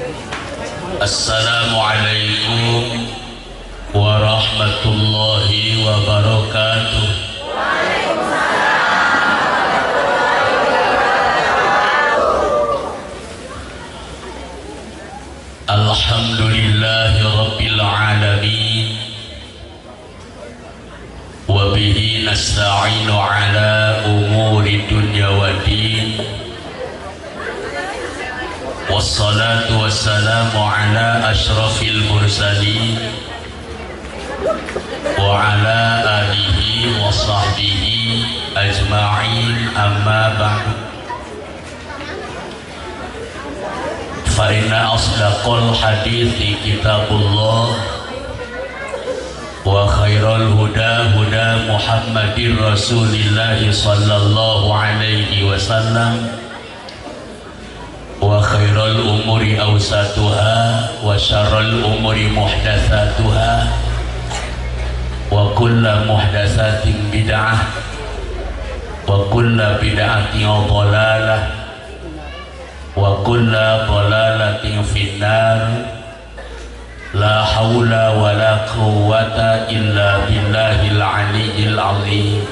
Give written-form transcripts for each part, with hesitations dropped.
Assalamualaikum warahmatullahi wabarakatuh. Alhamdulillahi rabbil alamin. Wabihi nasta'inu ala umuri dunya wa din. Wassalatu wassalamu ala ashrafil mursalin wa ala alihi wa sahbihi ajma'in, amma ba'du. Fa inna asdaqal hadithi kitabullah wa khairal huda huda Muhammadir Rasulillah sallallahu alaihi wasallam wa khairal umuri awsatuha wa syarral umuri muhdatsatuha wa kullu muhdatsatin bid'ah wa kullu bid'atin dhalalah wa kullu dhalalatin finnar. La haula wa la quwwata illa billahil aliyyil azim.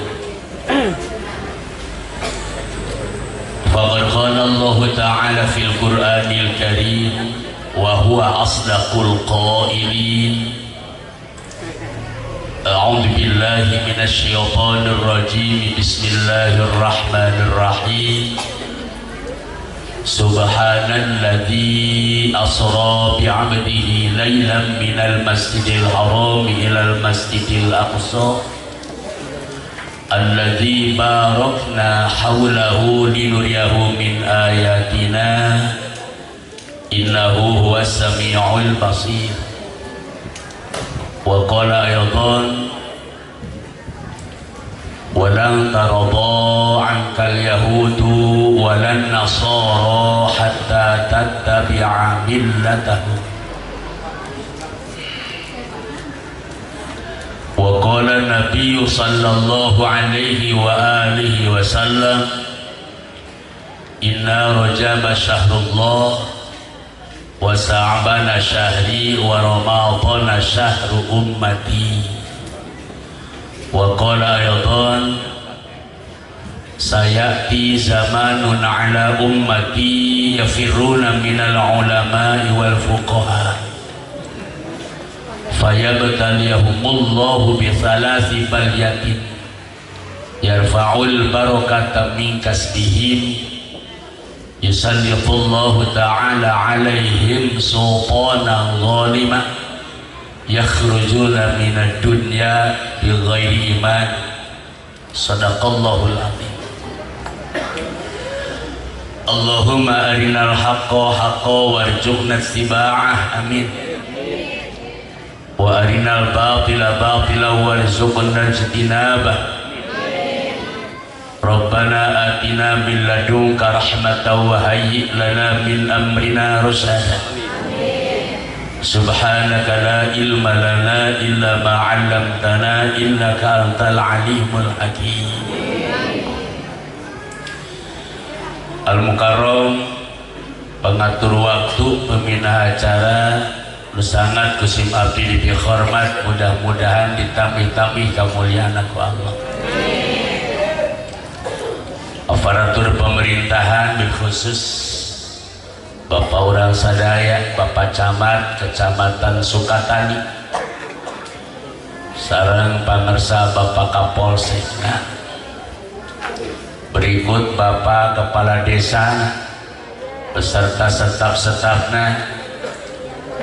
Faqad qala Allah ta'ala fil Qur'anil Karim wa huwa asdaqul qailin. A'udzu billahi minasy syaithanir rajim. Bismillahirrahmanirrahim. Subhanalladzi asra bi'abdihi laylan minal masjidil haram ilal masjidil aqsa alladzi barakna hawlahu linuriyahu min ayatina innahu huwas sami'ul basir. Wa qala aydan walan tarda ankal yahudu walan nasara hatta tattabi'a millatahum. Wa qala nabiyyu sallallahu alaihi wa alihi wa sallam inna rajaba syahrullah wa sa'bana syahri wa ramadhana syahru ummati. Wa qala aydan sayati zamanun ala ummati yafirruna minal ulama'i wal fuqaha fayabtaliyahumullahu bi thalathi balyatin yarfa'ul barakata min kasbihim yusallitullahu ta'ala alaihim sultanan zalimah yakhrujuna minad dunya bighairi iman. Sadaqallahul azim. Allahumma arinal haqqa haqqan warzuqna ittiba'ah, amin. Wa arinal batila batilan warzuqna ijtinabah. Rabbana atina min ladunka rahmatan wa hayyi' lana min amrina rashada. Subhanaka la ilma lana illa ma 'allamtana innaka antal alimul hakim. Al-Mukarram, pengatur waktu, pembina acara, sangat kusim abdi di hormat, mudah-mudahan ditambih-tambih kemuliaan aku Allah. Aparatur pemerintahan bil khusus Bapak orang sadaya, Bapak Camat Kecamatan Sukatani, sareng pangersa Bapak Kapolsekna, berikut Bapak Kepala Desa beserta staf-stafna,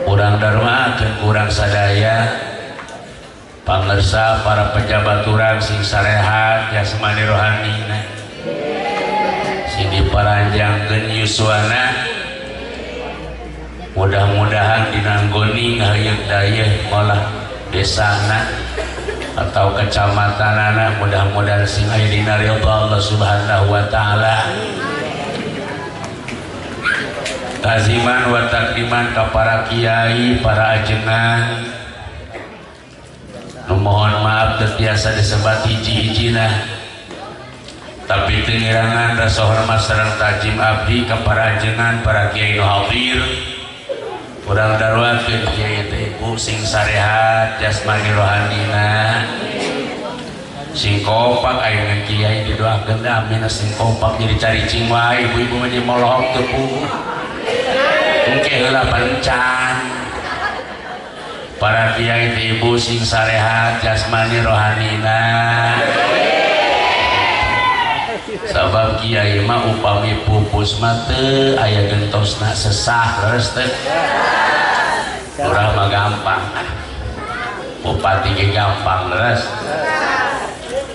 urang darmaakeun urang sadaya, pangersa para pejabat urang sing sarehat jasmani rohanina, sing diparanjangkeun yuswana. Mudah-mudahan dinanggoni ngayeuh dayeuh malah desana atau kecamatanana, mudah-mudahan sing aya dina ridha Allah Subhanahu wa taala. Taziman wa takriman ka para kiai, para ajengan. Mohon maaf terbiasa disebat hiji-hijina, tapi tengirangan rasa hormat sareng tajim abdi ka para ajengan, para kiai nu hadir, urang daruakeun kiai teh ibu sing sarehat jasmani rohanina sing kompak aya kiai didoakeun amin sing kompak jadi caricing wae ibu-ibu mah jadi molohok teu puguh engke heula pancan para kiai teh ibu sing sarehat jasmani rohanina sabab kiai mah upami pupus mah teu aya gentosna sesah leres teh urang mah gampang bupati ge gampang leres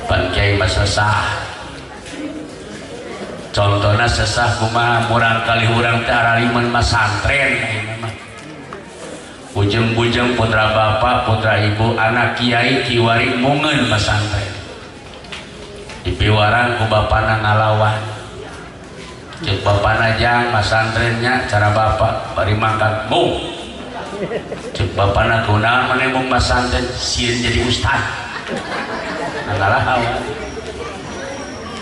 pan kiai mah sesah contohna sesah kumaha murang kali urang teh araliman mah santren ayeuna mah bujeng-bujeng putra bapak putra ibu anak kiai kiwari mungeun mah santren dipiwaran ku bapana ngalawan cek bapana jang mas santrennya cara bapak bari mangkat mung cek bapana kunaon maneh mung mas santren sieun jadi ustad ngalawan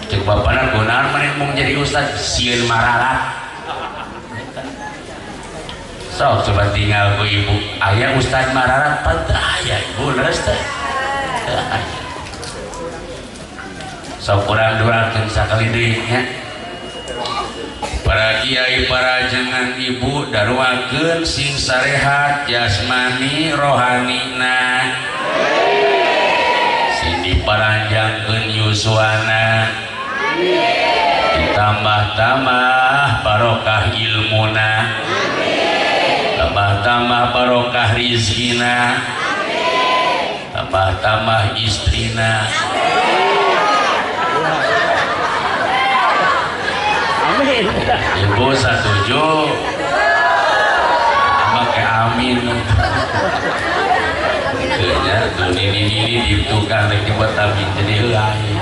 cek bapana kunaon maneh mung jadi ustad sieun mararat sok coba tinggal ku ibu aya ustad mararat pan aya ibu leres teh sok kurang doakeun sakali deui nya para kiai para jenengan ibu daruakeun sing sarehat jasmani rohanina sing diparanjangkeun yuswana ditambah-tambah barokah ilmuna tambah-tambah barokah rizkina tambah-tambah istrina ibu setuju pakai amin kayaknya tuh ini ditukang lagi buat amin jadi lain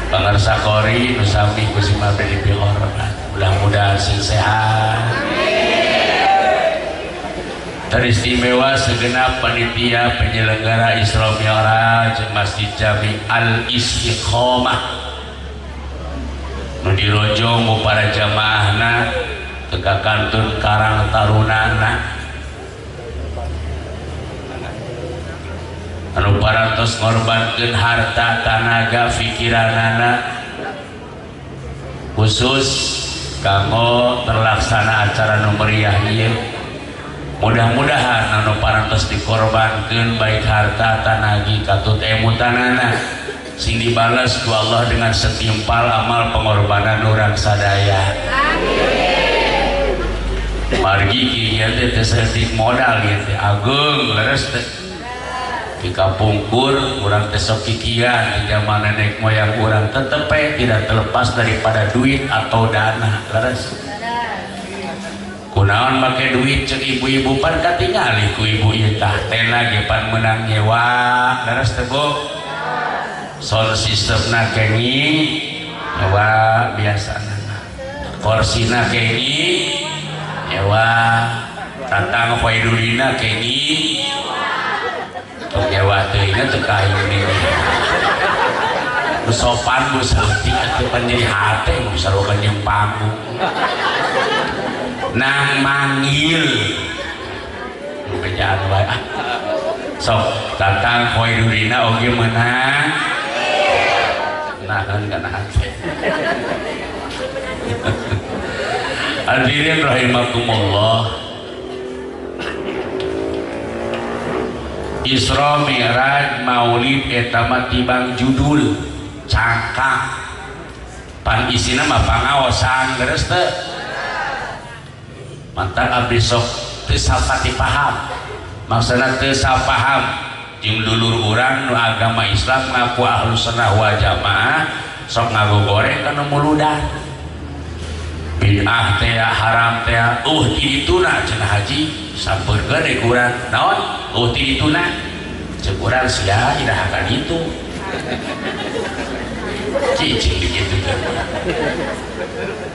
pangarsa kori nusami kusima beri pihormat mudah-mudahan sing sehat teristimewa segenap panitia penyelenggara Isra Mi'raj Masjid Jami Al-Istiqomah nu dirojo mu para jamaahna teka kantun Karang Tarunana anu parantos ngorbankeun harta tanaga pikiranana khusus kanggo terlaksana acara nu meriah ieu mudah-mudahan anu parantos dikorbankeun baik harta tanagi katut emutanana sing dibalas ku Allah dengan setimpal amal pengorbanan urang sadaya. Amin. Margi kieu teh teu saeutik modal ieu teh agung leres teh. Di kapungkur urang teh sok kikian di zaman nenek moyang urang tetep tidak terlepas daripada duit atau dana leres. Kunaon make duit cek ibu-ibu pan katingali ku ibu ieu tah tena ge pan meunang nyewa leres teh Bu. Sound systemna kengi nyewa biasana korsina kengi nyewa tantang faidulina kengi tok nyewa teh ingat teu kayu ini sopan bu saleutik atuh pan jadi hate nu sarokan jeung panggung nang manggil bejaan wae sok tantang faidulina oge meunang nahan kana hati hadirin rahimakumullah Isra Mi'raj Maulid eta mah tibang judul cangkang pan isina mah pangaosan geus teu mantap abdi sok teu sapati paham maksudna teu sapaham jeung dulur urang nu agama Islam ngaku ahlus sunnah wal jamaah sok ngagogoreng kana muludan bid'ah teh haram teh ti dituna cenah haji sampeurkeun deui urang naon ti dituna ceuk urang sia iraha ka ditu cicing digitukeun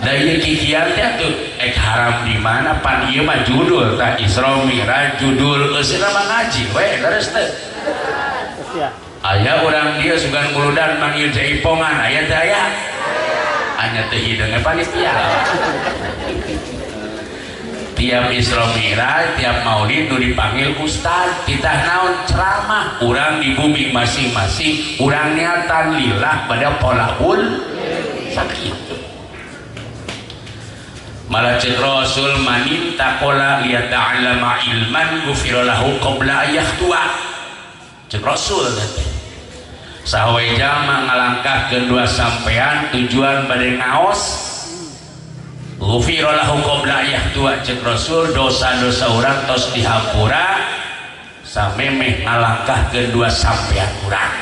da ieu kikian teh tuh haram di mana pan ieu mah judul tah Isra Mi'raj judul eusina mah ngaji we leres teh aya urang dia sugan muludan manggil jaipongan aya teh aya anya teh hideung panitia tiap Isra Mi'raj tiap maulid nu dipanggil ustad titah naon ceramah urang di bumi masing-masing urang niatan lillah pada polabul sakit malah cek Rasul manin takola liyata'allama ilman gufira lahu qabla ayahtua cek Rasul sahawe jama ngalangkah kedua sampean tujuan pada ngaos gufira lahu qabla ayahtua cek Rasul dosa-dosa orang tos dihampura samemeh ngalangkah kedua sampean urang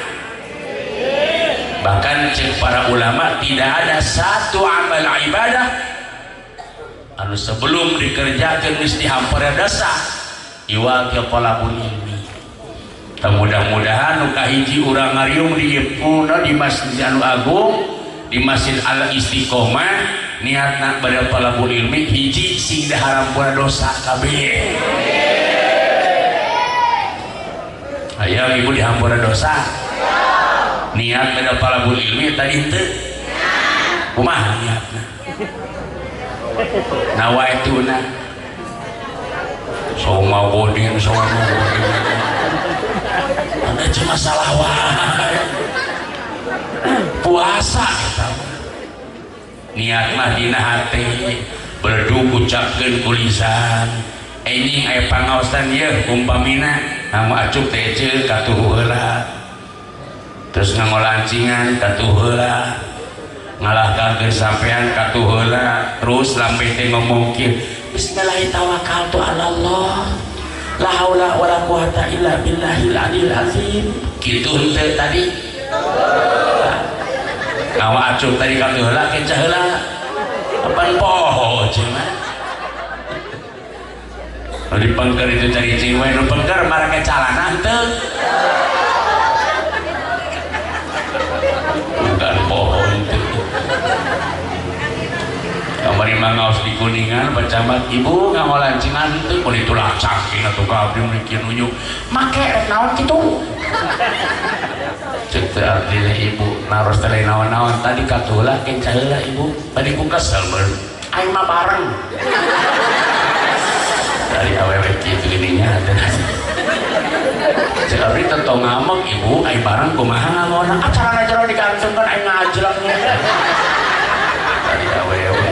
bahkan cek para ulama tidak ada satu amal ibadah anu sebelum dikerjakan mesti hampura dosa iwal kepala ilmi. Mudah-mudahan nu kahiji urang ngariung di Ipuna di Masjid anu Agung di Masjid Al Istiqomah niatna pada talabul ilmi hiji sing hampura dosa kabeh. Aya ibu dihampura dosa. Niat pada talabul ilmi tadi teu. Kumaha niatna? Nawaituna sama bodin ada cuma salah wae puasa niat mah dina hati berdu ucapkeun kulisan anjing aya pangaosan ieu umpamina kamu acuk teh ceul katuh heula terus ngagolancingan katuh heula ngalahkan sampean katuh heula terus lambe teh ngomongkeun bismillahirrahmanirrahim ala Allah la haula wala quwata illa billahil aliyil azim kitu henteu tadi kawa acuk tadi katuh heula kencah heula apan poho cenah nu dipengker itu cari ciwe nu pengker marake calana henteu bukan poho henteu kamari mangaos di Kuningan bacamat ibu ngawalancingan itu pun itulah cangking atau kabri mungkin unyu make rek naon kitu cek teh artinya ibu naros teh naon-naon tadi katulah kencah heula ibu tadi ku kesel meureun aing mah bareng dari awewe kitu gininya ada cek abdi teu ngamuk ibu aing bareng kumaha ngamona acarana jero digantungkeun aing ngajlengnya dari awewe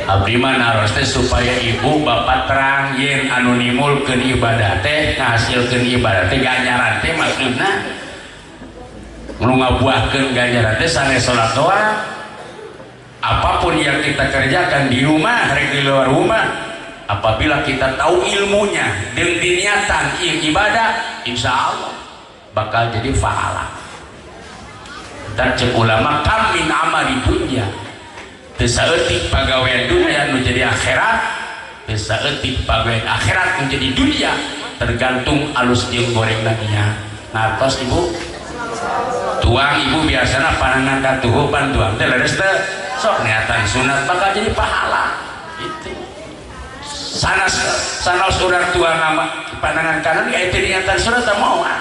abdi mah naros teh supaya ibu bapak terang yen anu nimulkeun ibadah teh ngahasilkeun ibadah teh ganjaran teh maksudna nu ngabuahkeun ganjaran teh sanes salat doang apapun yang kita kerjakan di rumah rek di luar rumah apabila kita tahu ilmunya dan diniatan ibadah insya Allah bakal jadi pahala dan cek ulama kam min amali dunya tesaeutik pagawean dunia nu jadi akhirat tesaeutik pagawean akhirat nu jadi dunia tergantung alus jeung goreng nya ngatos ibu tuang ibu biasana panangan katuhupan tuang teh leres teh sok niatan sunat bakal jadi pahala itu sanos urang tuang nama panangan kanan ya itu niatan sunat teh moal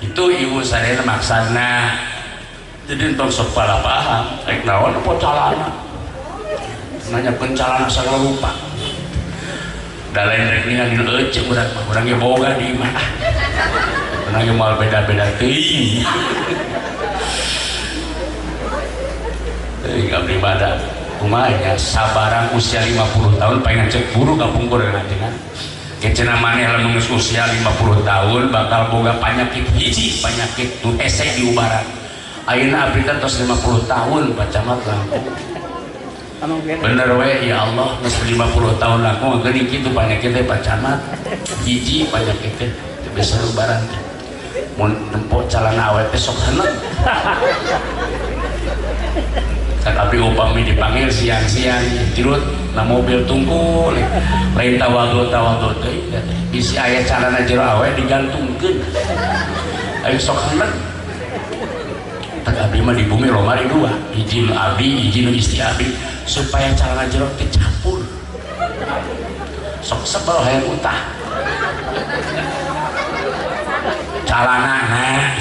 itu ibu sadaya maksana jadi entok sok pala paham rek naon po calana nanya pencalana sagala lupa da lain rek ningali ece urang ge boga di imah urang ge moal beda-beda teuing teuing abdi bada kumaha nya sabarang usia 50 tahun pengen cek buru kampung gorengan cenah kecenah maneh lamun geus usia 50 tahun bakal boga panyakit hiji panyakit nu esek di ubaran ayeuna abdi teh tos 50 tahun bacamat langkung bener we ya Allah geus 50 tahun langkung geuning kitu panyakit teh bacamat hiji panyakit teh bisa ubaran teh mun nempo calana awet teh sok heuneuh kan abdi upami dipanggil siang-siang jirut na mobil tungkul lain tawadhu teh bisi aya calana jero awet digantungkeun ayo sok heuneuh tak abdi mah di bumi lomari dua hiji nu abdi hiji nu istri abdi supaya calana jero teh campur sok sebel hayang utah calana nah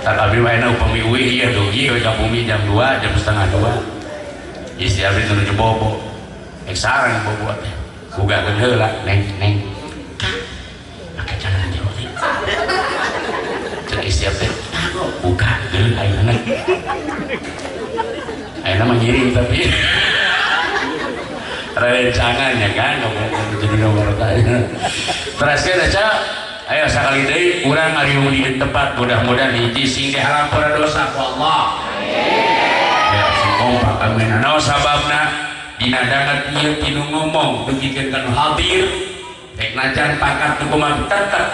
tak abdi wae upami uwi ieu dugi we ka bumi jam 2 jam setengah 2 istri abdi teu bobo ek sareng bobo teh bugakeun heula neng pakai jalan jero teh ceuk istri abdi buka geuleuh ayeuna ayeuna mah ngiring tapi rencangannya kan ngomong jadi nomor tanya teraskeun aca ayo sakali deui urang ngariung di tempat mudah-mudahan hiji sing dihampura dosa ku Allah amin ya sing kompak amin naon sababna dina dangat ieu tinu ngomong dugikeun kana hadir tek najan pakat kumaha tetep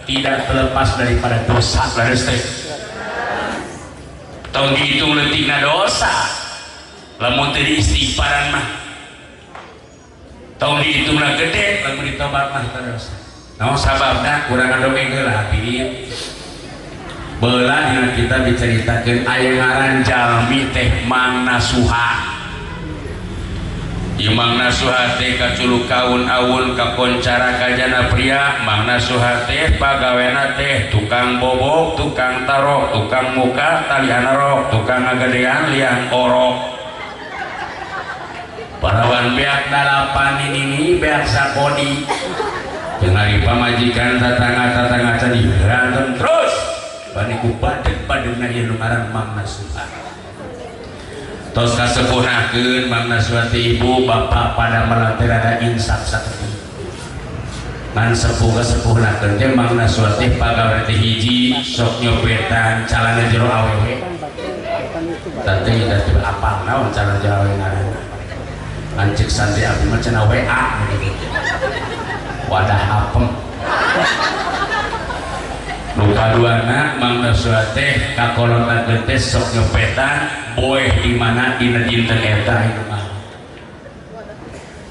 tidak terlepas daripada dosa leres teh tong dihitung leutikna dosa lamun teu istighfaran mah tong dihitungna gede lamun ditobat mah dosa naon sababna urang ngadongeng heula hadirin beula dina kita diceritakeun aya ngaran jalmi teh Mang Nasuha ieu Mang Nasuha teh kaculuk kaun awun kakoncara kajana pria Mang Nasuha teh pagawena teh tukang bobok tukang tarok tukang muka tali anarok tukang ngagedean liang orok parawan beak dalapan ini beak sakodi dengan pamajikan tatangga tadi berantem terus baniku badeg-badegna ieu ngaran Mang Nasuha tos kasepuhnakeun Mang Nasuha teh ibu bapak pada melatih ada insaf sakti ngan sepuh kasepuhnakeun teh Mang Nasuha teh pagawe teh hiji sok nyopetan calana jero awewe tadi da teu apal naon calana jero awewe ngaranna anjek santri abdi mah cenah WA wadah apem nu kaduana Mang Nasuha teh kakolotakeun teh sok nyopetan boeh di mana dina dinten eta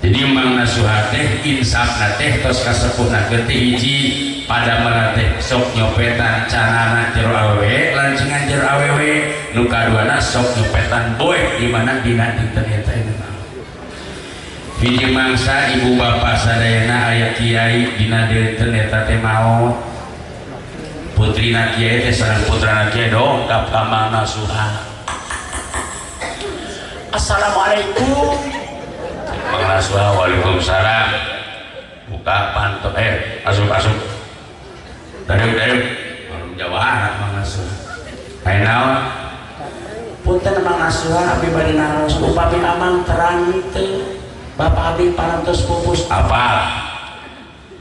jadi Mang Nasuha teh insafna teh tos kasepuhnakeun teh hiji pada melatih sok nyopetan canana jero awewe lancingan jero awewe nu kaduana sok nyopetan boeh di mana dina dinten eta hiji mangsa ibu bapak sadayana aya kiai dina dinten eta teh maot putrina kiai teh sareng putrana kiai dongkap ka Mang Nasuha assalamualaikum Mang Nasuha waalaikumsalam buka pantok asup dareuh belum jawab Mang Nasuha hayu naon punten Mang Nasuha abdi bade naros upami amang terang teu bapak abdi parantos pupus apal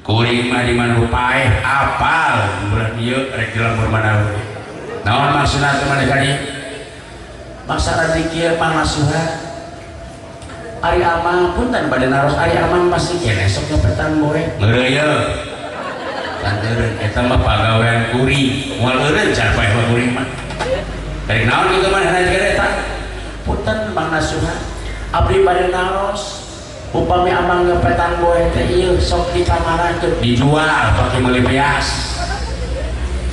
kuring mah di mana paeh apal bulan ieu rek dilambur manawi naon maksudna teh maneh kadi maksana dikir Mang Nasuha ari amang punten bade naros ari amang masih keneh sok nyopetan boe ngeureuyeuh kan eureun eta mah pagawean kuring moal eureun can paeh kuring mah dari naon kitu maneh kira eta punten Mang Nasuha abdi bade naros upami amang ngepetan boe teh ieu sok dicamarakeun dijual pake meuli beas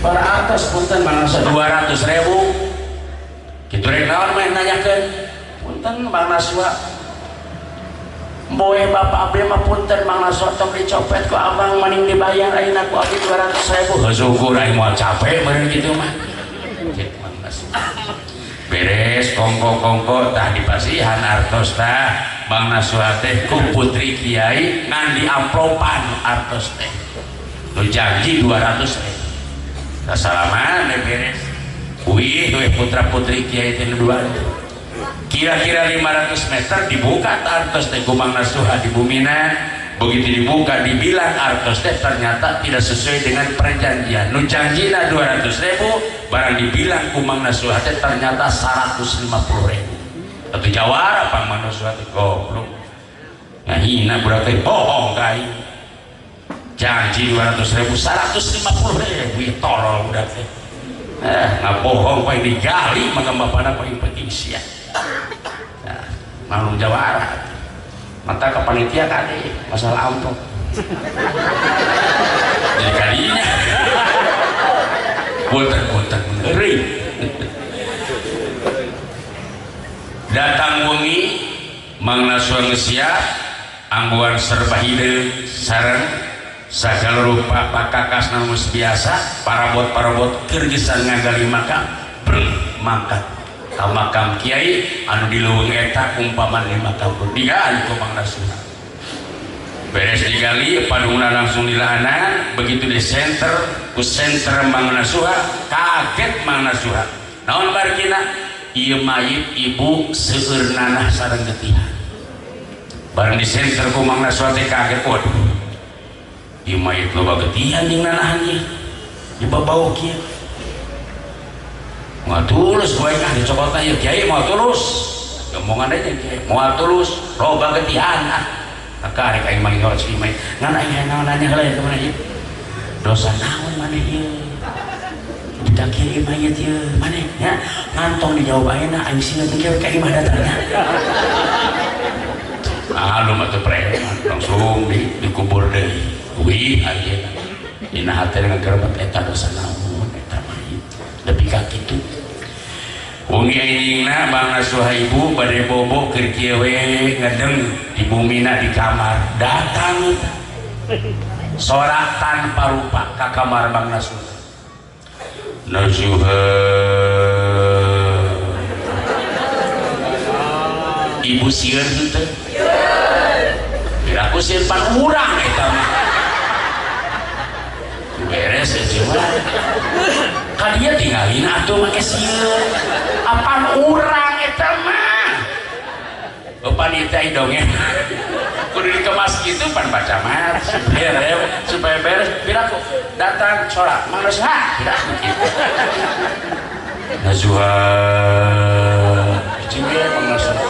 para atos punten Mang Nasuha 200.000 kitu rek naon mah nanyakeun punten Mang Nasuha boe bapak abdi mah punten Mang Nasuha tong dicopet ku abang maning dibayar ayeuna ku abdi 200.000 syukur aing moal capek meureun kitu mah kitu Mang Nasuha beres kongko tah dipasihan artos tah Mang Nasuha teh ku putri kiai ngan di amplopan artos teh nu janji 200.000 kasalaman beres wih we putra putri kiai teh dua kira-kira 500 meter dibuka artos teh ku Mang Nasuha di bumina begitu dibuka dibilang artos teh ternyata tidak sesuai dengan perjanjian nu janjina 200.000 barang dibilang ku Mang Nasuha teh ternyata 150.000 atau jawara Mang Nasuha teh goblok ngahina budak teh bohong kai janji 200.000 150.000 tolol budak teh ngabohong paling digali maka bapana paling penting sia nah malu jawara mata ke panitia kali masalah amplop jadi kalinya punten ngeri datang wengi Mang Nasuha ngesiap angguan serba hideung sareng Sagala rupa pakakas namus biasa parabot-parabot kergesan ngagali makam mangkat ka makam kiai anu di leuweung eta umpaman di makam digaan ku Mang Nasuna. Beres digali padungna langsung dilahana begitu di senter ku senter Mang Nasuha kaget Mang Nasuha naon barkina ieu mayit ibu seueur nanah sareng getihan bareng di senter ku Mang Nasuha teh kaget waduh ieu mayit loba getihan jeung nanahannya dibabau kieu moal tulus gue kah dicokotna ieu kiai moal tulus ngomongan aja kiai moal tulus loba getihan karek aing mah ngawat si mayit ngan aing nanya heula ka mana ieu dosa naon maneh ieu kita kieu mayit ieu maneh nya ngantong dijawab ayeuna aing sieun teh kieu ka imah datangnya lu mah teu preman langsung dikubur deui wih ayeuna dina hate ngagerebet eta dosa naon eta mayit lebih ka kitu Ungi ainingna Mang Nasuha ibu bade bobo keur kieu we ngedeng di bumina di kamar datang sorak tanpa rupa ka kamar Mang Nasuha. Nasuha ibu sieun teh piraku sieun pan urang eta mah beres aja mah ka dia tinggalin atuh make sieun apaan urang eta mah panitia dongeng kudu dikemas gitu pan baca mat supaya beres piraku datang sorak Mang Nasuha piraku kitu Nasuha cing Mang Nasuha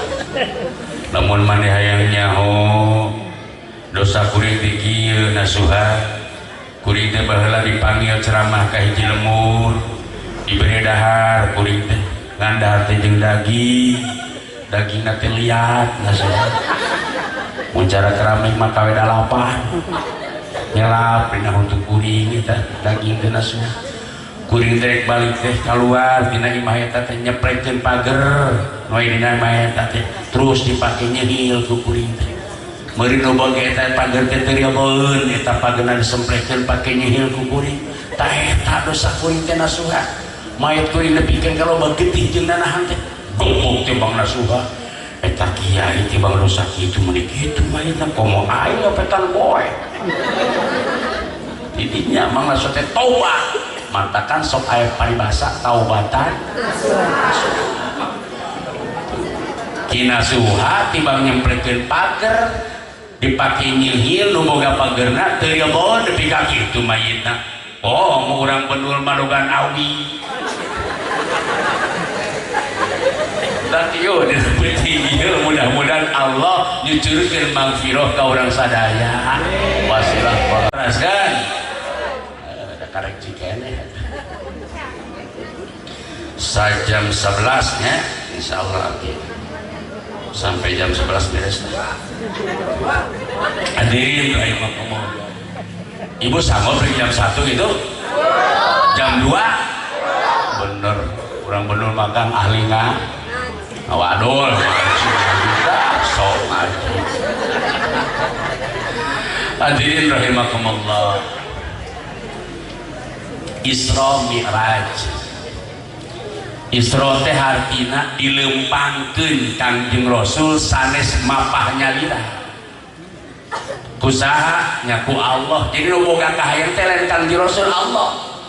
lamun maneh hayang nyaho dosa kuring teh kieu Nasuha kuring teh baheula dipanggil ceramah ka hiji lemur diberi dahar kuring teh ngan dahar teh jeung dagingna teh liat Nasuha mun cara keramik mah kawe dalapan nyelap dina untuk kuring eta daging teh Nasuha kuring teh balik teh keluar dina imah eta teh nyepretkeun pager nu dina imah eta teh terus dipake nyehil ku kuring teh meuri nu boga eta pager teh teu reueun eta pagerna disempretkeun pake nyehil ku kuring tah eta dosa kuring teh Nasuha mayit kuring nepikeun ka loba getih jeung nanahan teh gempuk teh Mang Nasuha eta kiai teh bang dosa kitu meuni kitu mayitna komo aing opetan boe didinya Mang Nasuha teh tobat mantakan sok aya paribasa taubatan Ki Nasuha tibang nyempretkeun pager dipake nyihil nu boga pagerna teu reueun nepi ka kitu mayitna oh mau urang benul madogan awi tapi yo mudah-mudahan Allah nyucurkeun magfirah ka urang sadaya wasilah teraskan ada karek cikene jam 11 nya insyaallah sampai jam 11 beres hadirin rahimakumullah ibu sanggup dari jam 1 gitu jam 2 bener kurang bener magang ahlinya waduh sok aja hadirin rahimakumullah Isra Mi'raj Isra teh hartina dilempangkeun Kangjeng Rasul sanes mapah nyalira kusaha nyaku Allah jadi nu boga kahayang teh lain Kangjeng Rasul Allah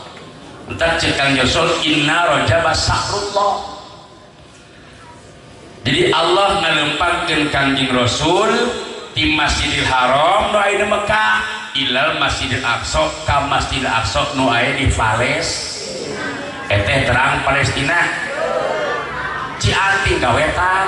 entar cek Kangjeng Rasul inna rajaba sahrullah jadi Allah ngalempangkeun Kangjeng Rasul di Masjidil Haram nu aya di Mekah ilal Masjidil Aqsa ka Masjidil Aqsa nu aya di Palestina eteh terang Palestina Cianti gawetan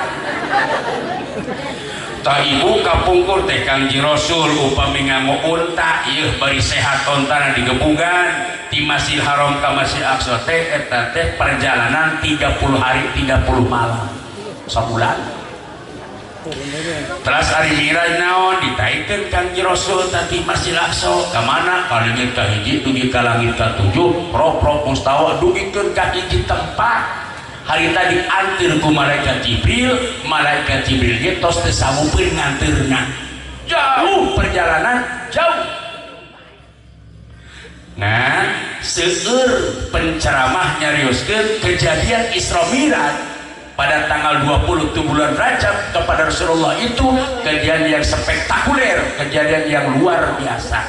tah ibu kapungkur teh Kangjeng Rasul upami nganggo unta ieu bari sehat ontana digebugan ti Masjidil Haram ka Masjidil Aqsa teh eta teh perjalanan 30 hari 30 malam sabulan terus hari Mi'raj naon ditaikeun Kangjeng Rasul tadi Masjidil Aqsa ka mana ka langit ka hiji dugi ka langit ka 7 roh-roh mustawa dugikeun ka hiji tempat hari tadi antir ku malaikat Jibril ge tos teu samupkeun nganteurna jauh perjalanan jauh Nah, seueur penceramah nyarioskeun kejadian Isra Mi'raj pada tanggal 20 bulan Rajab kepada Rasulullah itu kejadian yang spektakuler, kejadian yang luar biasa.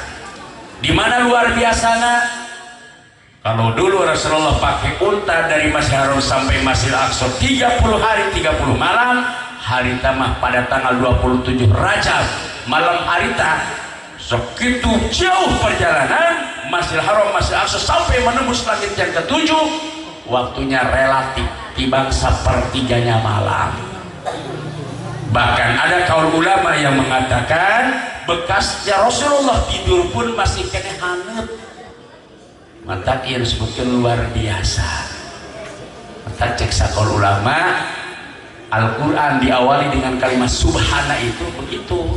Di mana luar biasanya? Kalau dulu Rasulullah pakai unta dari Masjidil Haram sampai Masjidil Aqsa 30 hari 30 malam, hari tamah pada tanggal 27 Rajab malam harita segitu jauh perjalanan Masjidil Haram Masjidil Aqsa sampai menembus langit yang ketujuh, waktunya relatif timbang sepertiganya malam. Bahkan ada kaul ulama yang mengatakan bekasnya Rasulullah tidur pun masih kena hangat. Mata yang disebutkan luar biasa. Mata cek sakol ulama, Al-Quran diawali dengan kalimat subhana itu begitu.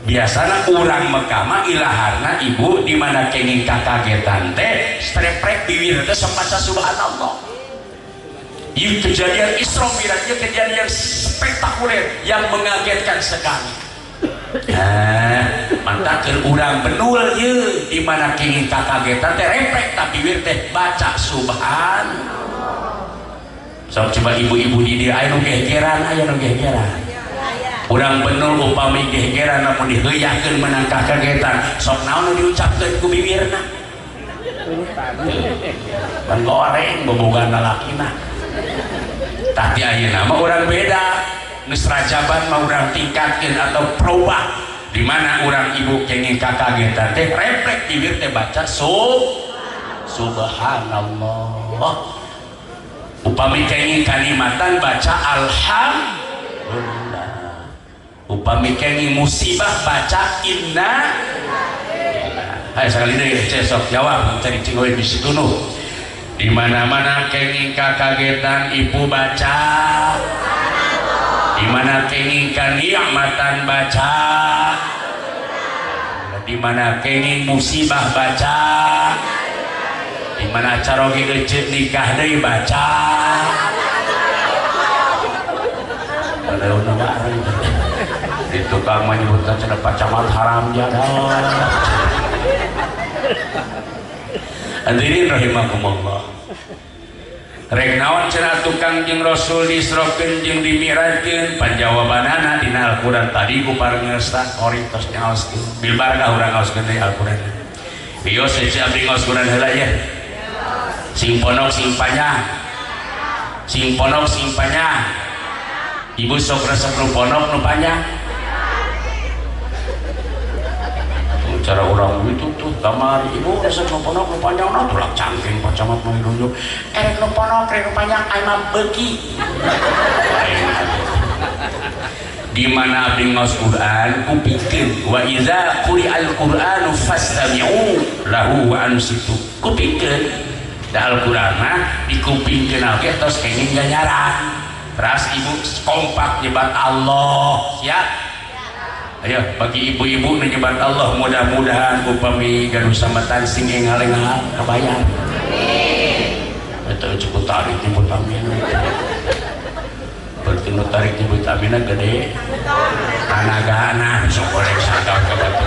Biasanya orang Mekah ilaharna ibu dimana kenging kakagetan teh streprek bibir teh semacam subhanallah. Ini kejadian Isra Mi'raj, kejadian yang spektakuler yang mengagetkan sekali. Mantakeun urang benul ye dimana kenging kakagetan teh reprek tapi wir teh baca subhan. So coba ibu-ibu di dia aya nu gegeran, aya nu gegeran. Urang benul upami gegeran namun diheuyakeun menang kakagetan sok naon nu diucapkeun ku bibirna. Ban goreng bobogan lalakina. Tah ayeuna mah urang beda. Geus rajaban mah urang tingkatkeun atau perubah di mana urang ibu kenging kakagetan teh refleks bibir teh baca subhanallah. Upami kenging kalimatan baca alhamdulillah. Upami kenging musibah baca inna. Hai sekali deui cesok jawab cari cingoi bisi tunu. Di mana-mana kenging kakagetan ibu baca, di mana kenging kanikmatan baca, di mana kenging musibah baca, di mana carogi ecet nikah deui baca. Padahal nama di tukang menyebutkan cenah pacamat haram jadal. Hadirin rahimakumullah. Rek naon cenah tukang jeung Rasul disrokeun jeung dimi'rajkeun panjawabanana dina Al-Qur'an tadi ku parengeusna ori tos nyaoskeun bil barkah urang ngaoskeun deui Al-Qur'an. Bios cece abdi ngaos Qur'an heula ya. Sing ponok sing panjang. Sing ponok sing panjang. Ibu sok resep nu ponok nu panjang. Cara orang itu tuh kamar ibu resep nu ponok nu panjang na tulak cangking pacamat mah dirunjuk erek nu ponok erek nu panjang ai mah beuki. Di mana abdi ngaos Quran kupikeun wa iza quri'al Qur'anu fastami'u lahu wa ansitu. Kupikeun da Al-Qur'an mah dikupingkeun oge tos kenging ganyaran. Terus ibu kompak nyebat Allah siap. Ayo bagi ibu-ibu menyebat Allah mudah-mudahan upami gaduh samatan sing engal-engal kabayar. Amin. Eta cukup tarik nyebut amin. Berarti nu tarik nyebut aminna gede. Tanagana sok boleh sadar ka batu.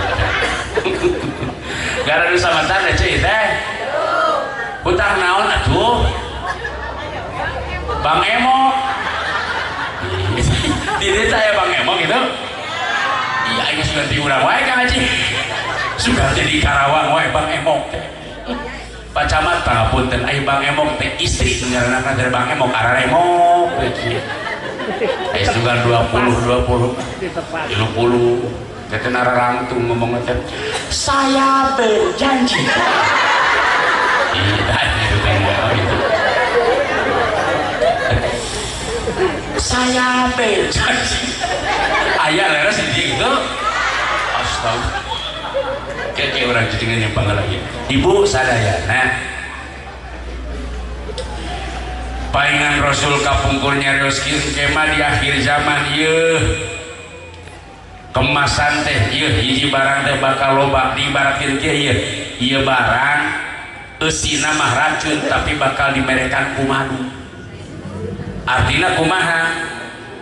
Gara gaduh samatan aja teh. Putar naon atuh? Bang Emo. Di saya Bang Emo gitu. Iya ini sudah diurang wae Kang Haji. Sudah jadi Karawang wae Bang Emok teh. Pak Camat pangapunten ai Bang Emok teh istri ngaranna dari Bang Emok Araremok teh. Aya juga 20 teh nararangtung ngomong teh. Saya berjanji. Iya itu kan gitu. Saya berjanji. Ayah leres di gitu. Astaga. Kayak orang jadi yang bangga lagi. Ibu sadayana. Paingan Rasul kapungkurnya rezeki kemah di akhir zaman ieu. Kemasan teh ieu hiji barang teh bakal loba diibaratkeun kieu ieu. Ieu barang eusina mah racun tapi bakal dimerekan ku madu. Artinya kumaha?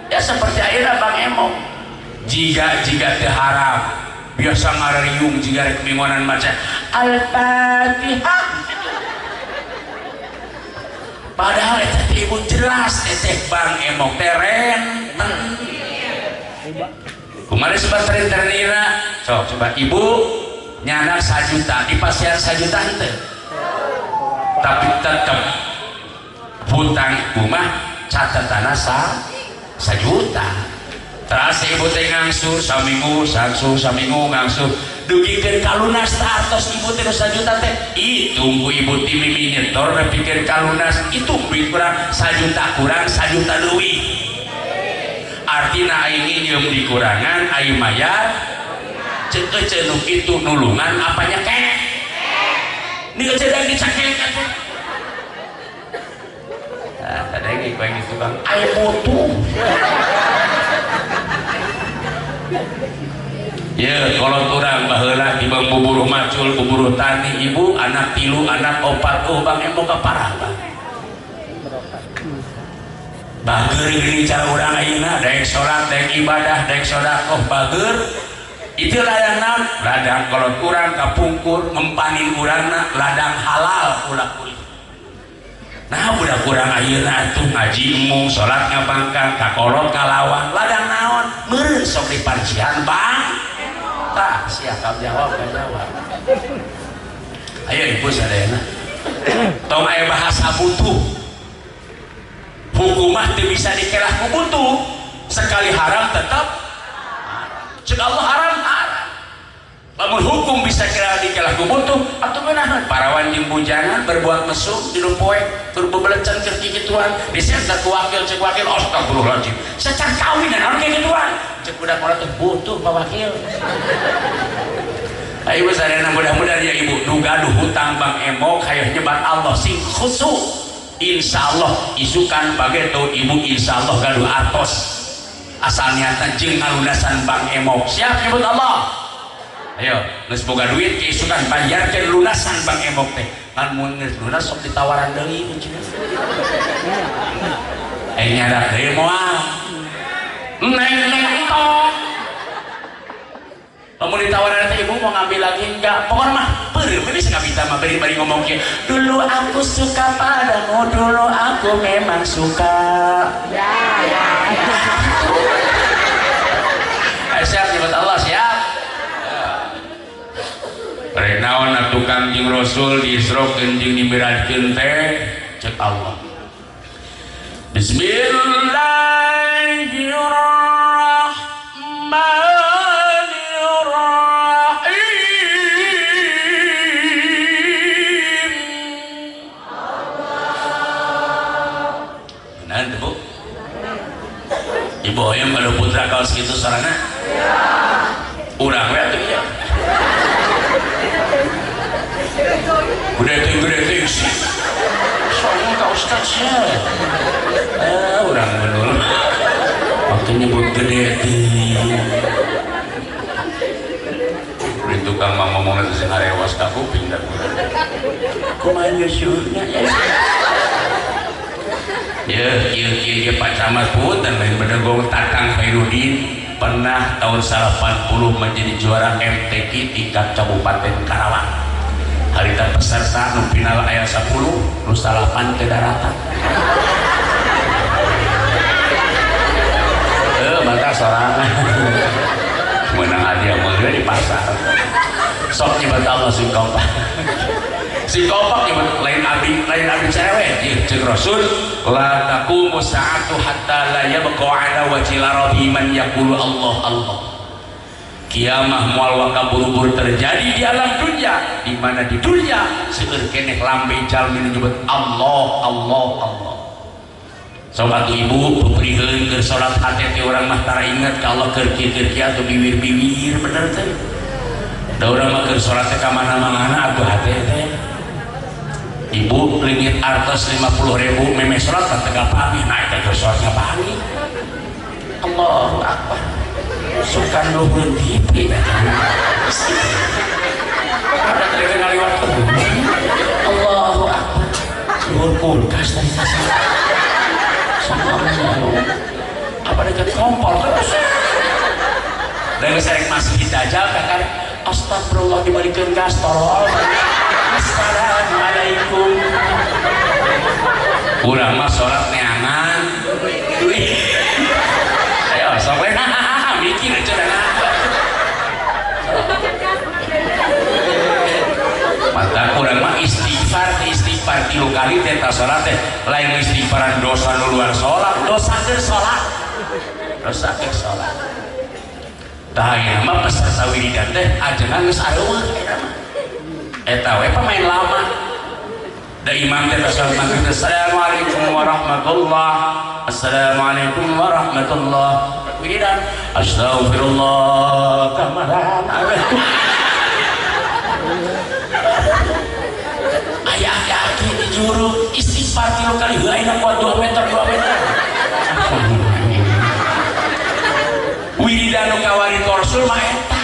Ya seperti ayeuna Bang Emo. Jika teu harap biasa ngarariung jika rek bingonan maca Al-Fatihah. Padahal eta ibu jelas teteh Bang Emok teren. Kumaha sebab ternira? Sok coba ibu nyana 1 juta di pasien 1 juta henteu. Tapi tetap hutang ibu mah catatanna 1 juta. Terus ibu teh ngangsur saminggu ngangsur dugikeun kalunas atos ibu teh 1 juta teh itu ku ibu ti mimi nyetor nepikeun kalunas itu duit kurang 1 juta kurang 1 juta leuwih. Artina aing nyeum dikurangan aing mayar ceuk nu kitu nulungan apanya kene ni ceudang dicakeng atuh. Tadi ini kau yang itu bang, air mutu. Ya kalau kurang baheula di bang buburu macul, buburu tani, ibu anak 3, anak 4, bang emang keparah bang. Bager gini cara orang ayeuna, daek sholat, daek ibadah, daek sodakoh bager. Itu ladang ladang kalau kurang kapungkur, ngempanin urangna, ladang halal ulah-ulah. Nah udah kurang ayeuna tuh ngaji mung salat ngabangkang kakolot kalawan ladang naon meureun sok diparjian bang tah sia jawab ayo ibu sadayana tong aya bahasa butuh hukumah teu bisa dikelah ku butuh sekali haram tetap ceuk Allah haram lamun hukum bisa kira dikelah ku butuh atuh beunah parawan jeung bujangan berbuat mesum di poe tur bebelecan keur kikituan disentak ku wakil cek wakil astagfirullahaladzim secan kawin dan orang kikituan cek budak orang tuh butuh pak wakil. Ayo sadayana mudah-mudahan ya ibu nu gaduh hutang Bang Emok hayang nyebat Allah sing khusyuk insyaallah isukan bageto ibu insyaallah gaduh artos asal niatan jeung ngalunasan Bang Emok siap nyebut Allah. Ayo, geus boga duit keisukan bayarkeun lunasan Bang Emok teh. Kan mun geus lunas sok ditawaran deui cenah. Nyadak deui moal. Neng entok. Lamun ditawaran teh ibu mau ngambil lagi enggak? Pokoknya mah beureum bisa ngabita mah bari ngomong kieu. Dulu aku suka padamu, dulu aku memang suka. Ya. Siap nyebut Allah siap. Renaon atuh Kangjeng Rasul diisrokeun jeung dimiradkeun teh cek Allah. Bismillahirrahmanirrahim. Benar Bu? Ibu hoyong kalau putra kaos gitu sarana? Ya. Urang we atuh ya. Gede sih soalnya kak Ustaz ya orang menurut waktu nyebut gede udah tukang ngomong nanti ngarewas ke kuping dan kumaha nyusunya ya Pak Camat Put dan lain bedegong Tatang Khairuddin pernah tahun 80 menjadi juara MTQ tingkat Kabupaten Karawang. Harita peserta nu final aya 10 nu 8 teh daratan. Mata sorangan. Menang hadiah meureun di pasar. Sok nyebat Allah sing kompak. Sing kompak nyebat lain abi cewek jeung Rasul la taqumu sa'atu hatta la yabqa 'ala wajhil ardi man yaqulu Allah Allah. Kiamah moal kaburu-buru terjadi di alam dunia di mana di dunia seueur keneh lambe jalmi nyebut Allah Allah Allah. Sobat ibu peuprieheun keur salat hate teh urang mah tara inget ka Allah keur kieu atuh biwir-biwir bener teh. Da urang mah keur salat teh ka mana-mana atuh hate teh. Ibu lingit artos 50.000 meme salat teh gapami naik teh keur salat gapami. Allahu akbar. Sukan luhur TV ada terdengar ngaliwat Allahu akbar luhur kulkas tadi sama Allah apa dekat kompor terus dan saya masih dajal kan astagfirullah dibalikin kastorol assalamualaikum urang mah sholat neangan ayo sampai mikir aja mata kurang mah istighfar tilu kali tenta sholat teh lain istighfaran dosa nu luar sholat dosa ke sholat tah mah peserta wiridan teh ajengan geus arewa eta we pemain lama da imam teh sholat maghrib assalamualaikum warahmatullah wiridan astagfirullah kamaran ayah-ayah di juru istighfar tilu kali ayeuna kuat 2 meter wiridan kawari korsul mah eta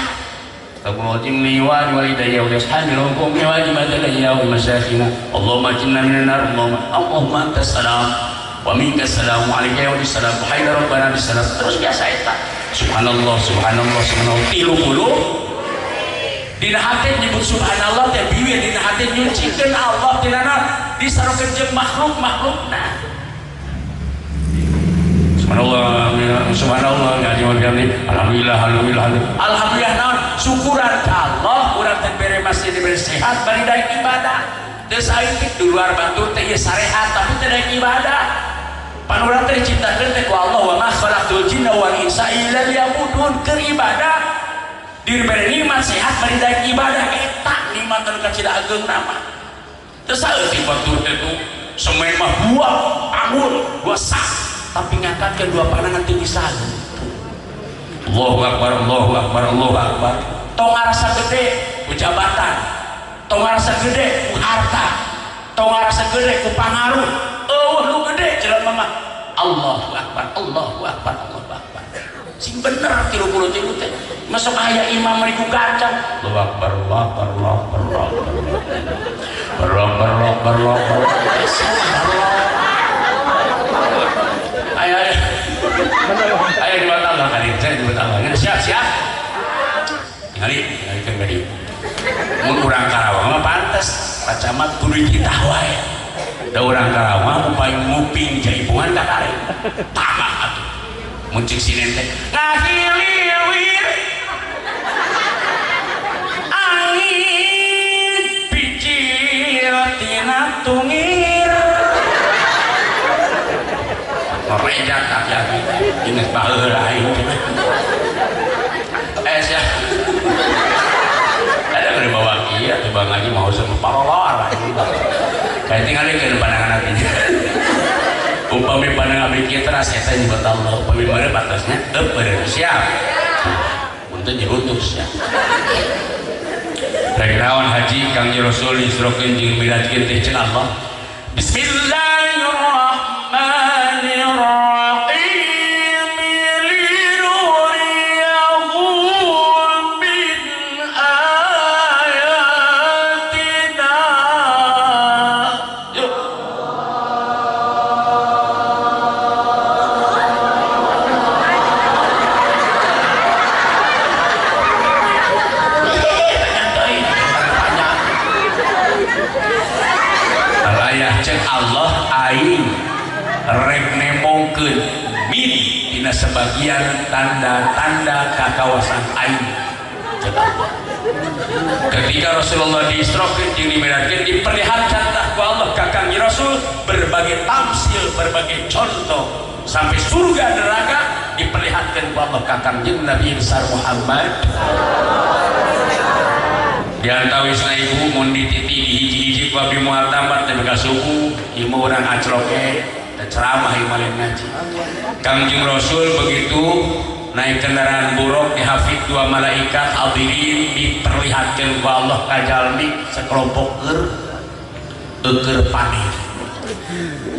Taqulojim liwani walidayya wa ashabil hukum wajibatan ya wa masyaykhina Allahumma jinna minan nar Allahumma antas salam wa minkas salam wa alayka wa salam hayya rabbana bisalam terus biasa eta subhanallah tilu puluh dina hati nyebut subhanallah teh biwir dina hati nyucikeun Allah tina disarokeun jeung makhluk-makhlukna subhanallah alhamdulillah naon syukuran ka Allah urang teh bere masih diberi sehat bari daek ibadah teu saeutik di luar batur teh ieu sarehat tapi teh daek ibadah pan urang teh diciptakeun teh ku Allah wa ma khalaqtul jinna wal insa illa liya'budun keur ibadah diberi nikmat sehat bari daek ibadah eta nikmat anu kacida ageung nama teu saeutik batur teh tu semen mah buah anggur buah sak tapi ngangkat kedua pandangan tinggi saja Allahu Akbar tong ngarasa gede ku jabatan tong ngarasa gede ku harta tong ngarasa gede ku pangaruh lu gede jelema mah Allahu Akbar sing bener 33 teh masuk aya imam riku gacang Allahu Akbar Ayo di mata Allah kali saya di mata Allah siap kali kan tadi mun urang Karawang mah pantes pacamat kudu kita wae da urang Karawang upaya nguping jaipungan ka kare tamak atuh mun cing sinen teh ngahiliwir angin picir tina tungir reja tak jadi ingat baheula aing sia ada keur bawa kieu atuh Bang Haji mau sama parolor kayak tinggal ke pandangan hatinya upami pandangan abdi kieu teras eta nyebut Allah upami meureun batasnya teu bener siap untuk nyerutus ya rek naon haji Kang Rasul disrokeun jeung bilatkeun teh ceun Allah Bismillahirrahmanirrahim sebagian tanda-tanda kekawasan aing ketika Rasulullah diisrokeun jeung dimirakeun diperlihatkan ku Allah ka Kang Rasul berbagai tamsil berbagai contoh sampai surga neraka diperlihatkan ku Allah ka Kangjeng Nabi besar Muhammad diantawisna ibu mun dititi di hiji-hiji ku abdi moal tambat teh bekas suku ieu mah urang acroke ceramah imalin ngaji Kangjeng Rasul begitu naik kendaraan buruk dihafid 2 malaikat hadirin diperlihatkan ku Allah ka jalmi sekelompok keur panen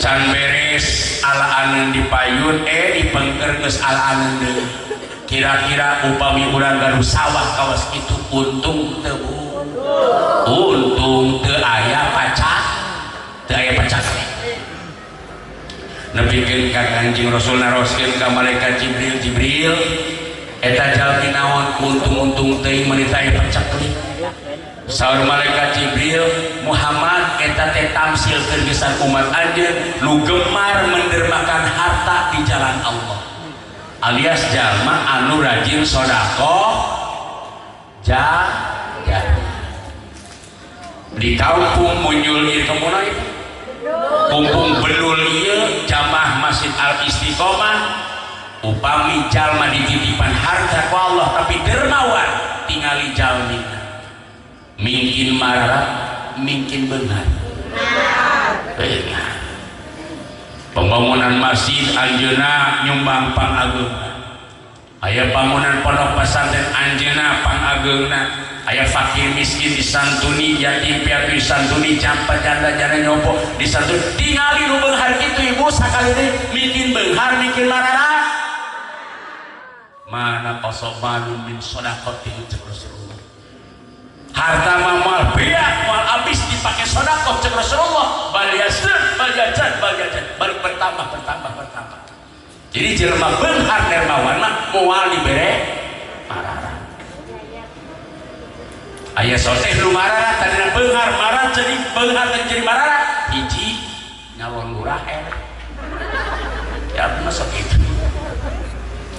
can beres alaaneun dipayun dipengker geus alaaneun deui kira-kira upami urang gaduh sawah kawas kitu untung teu aya pacak nepikeun ka Kanjeng Rasul naroskeun ka malaikat Jibril eta jalmi naon untung-untung teuing menita paceklik saur malaikat Jibril Muhammad eta teh tamsil kegesan umat anjeun nu gemar mendermakan harta di jalan Allah alias jalma anu rajin sedekah jariah di kampung muncul ieu kemunai kumpung belul ieu jamaah Masjid Al Istiqomah upami jalma dititipan harta ku Allah tapi dermawan tingali jalmina mungkin marah mungkin benar pembangunan masjid anjeuna nyumbang pangageungna aya bangunan pondok pesantren anjeuna pangageungna aya fakir miskin disantuni yatim piatu disantuni jampa janda jana nyopo disantuni tingali nu beunghar kitu ibu sakali deui mungkin beunghar mungkin marah mana qasobanu min shadaqati cek Rasulullah harta mamal biak moal habis dipakai sedekah cek Rasulullah bal yasr bal yajad balik bertambah jadi jelema beunghar dermawan mah moal dibere marara aya soteh nu marara tadina beunghar marah jadi beunghar jadi marara hiji nyalon lurah ya masuk itu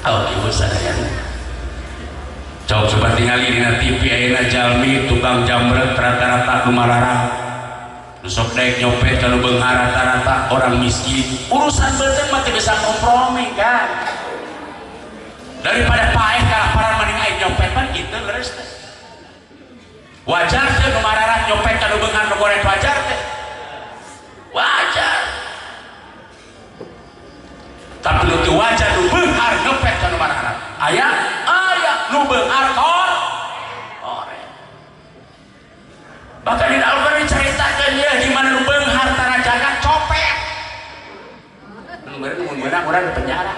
ibu sadayana coba tingali dina TV ayeuna jalmi tukang jamret rata-rata nu mararang nu sok daek nyopet kalau beunghar rata-rata orang miskin urusan beuteung mah teu bisa kompromi kan daripada paeh kalaparan mending aya nyopet mah kitu leres teh wajar teh nu mararang nyopet kalau beunghar nu goreng wajar teh wajar tapi nu teu wajar nu beunghar nyopet kalau mararang aya nu beunghar korek bahkan di Al-Qur'an diceritakeun ya di mana nu beunghar tara jagat copet nu beunghar urang di penjara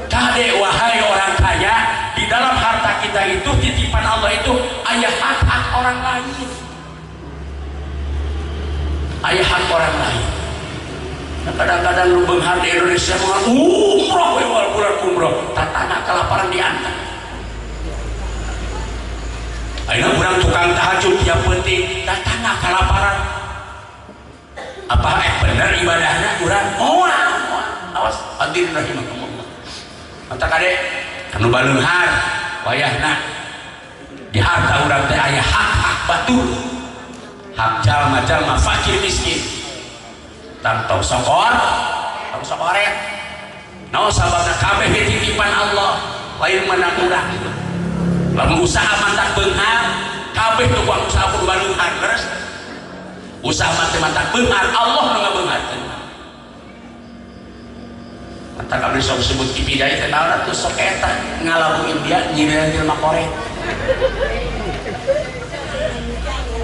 kade wahai orang kaya di dalam harta kita itu titipan Allah itu aya hak-hak orang lain aya hak orang lain. Nah, kadang-kadang lu beunghar di Indonesia umroh wal bulan umroh tatana kelaparan diantar ayeuna urang tukang tahajud yang penting tatana kelaparan apa bener ibadahnya urang moal awas hadirin rahimakumullah mata kade anu baleunghar wayahna di harta urang teh aya hak-hak batur hak jalma-jalma fakir miskin tong sokoret naon sababna kabeh titipan Allah lain menang urang lamun usaha mantak beunghar kabeh tukang usaha kudu beunghar leres usaha mantak beunghar Allah nu ngabeungharkeun mantak kabeh sok sebut kibidaya teh naon atuh sok eta ngalabuin dia nyieun jelema korek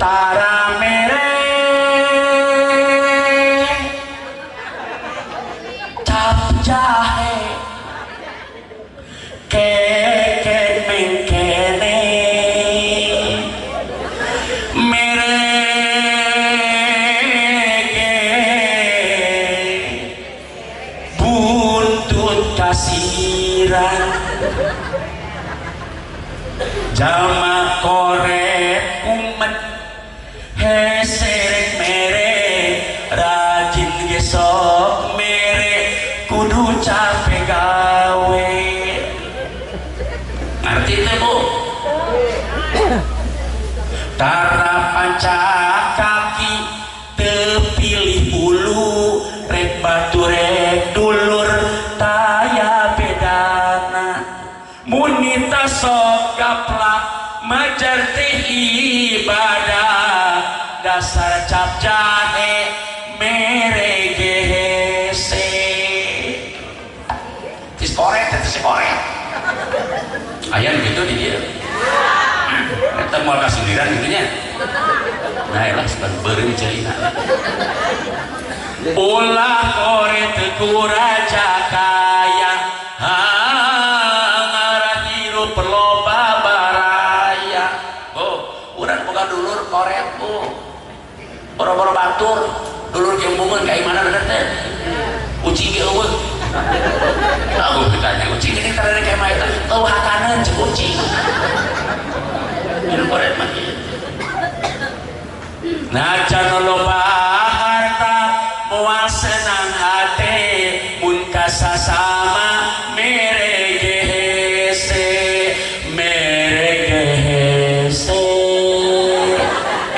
tara mere jahe keken mengkene mereke buntut kasiran jalma korek umet heserek mere rajin gesok mere kudu capek gawe ngerti teh bu tara pancak kaki tepilih bulu rek batu rek dulur taya bedana munita sok gaplak majar teh ibadah dasar cap jahe merege korek ayam gitu di dia kita mau kasih liran gitu nya nah elah seban beureum celina ulah korek teku raja kaya ngarah hirup loba baraya urang boga dulur korek boro-boro batur dulur gempungeun ka imana bener teh ucing ge eueuh najan loba harta moal senang hati mun kasasama meregehese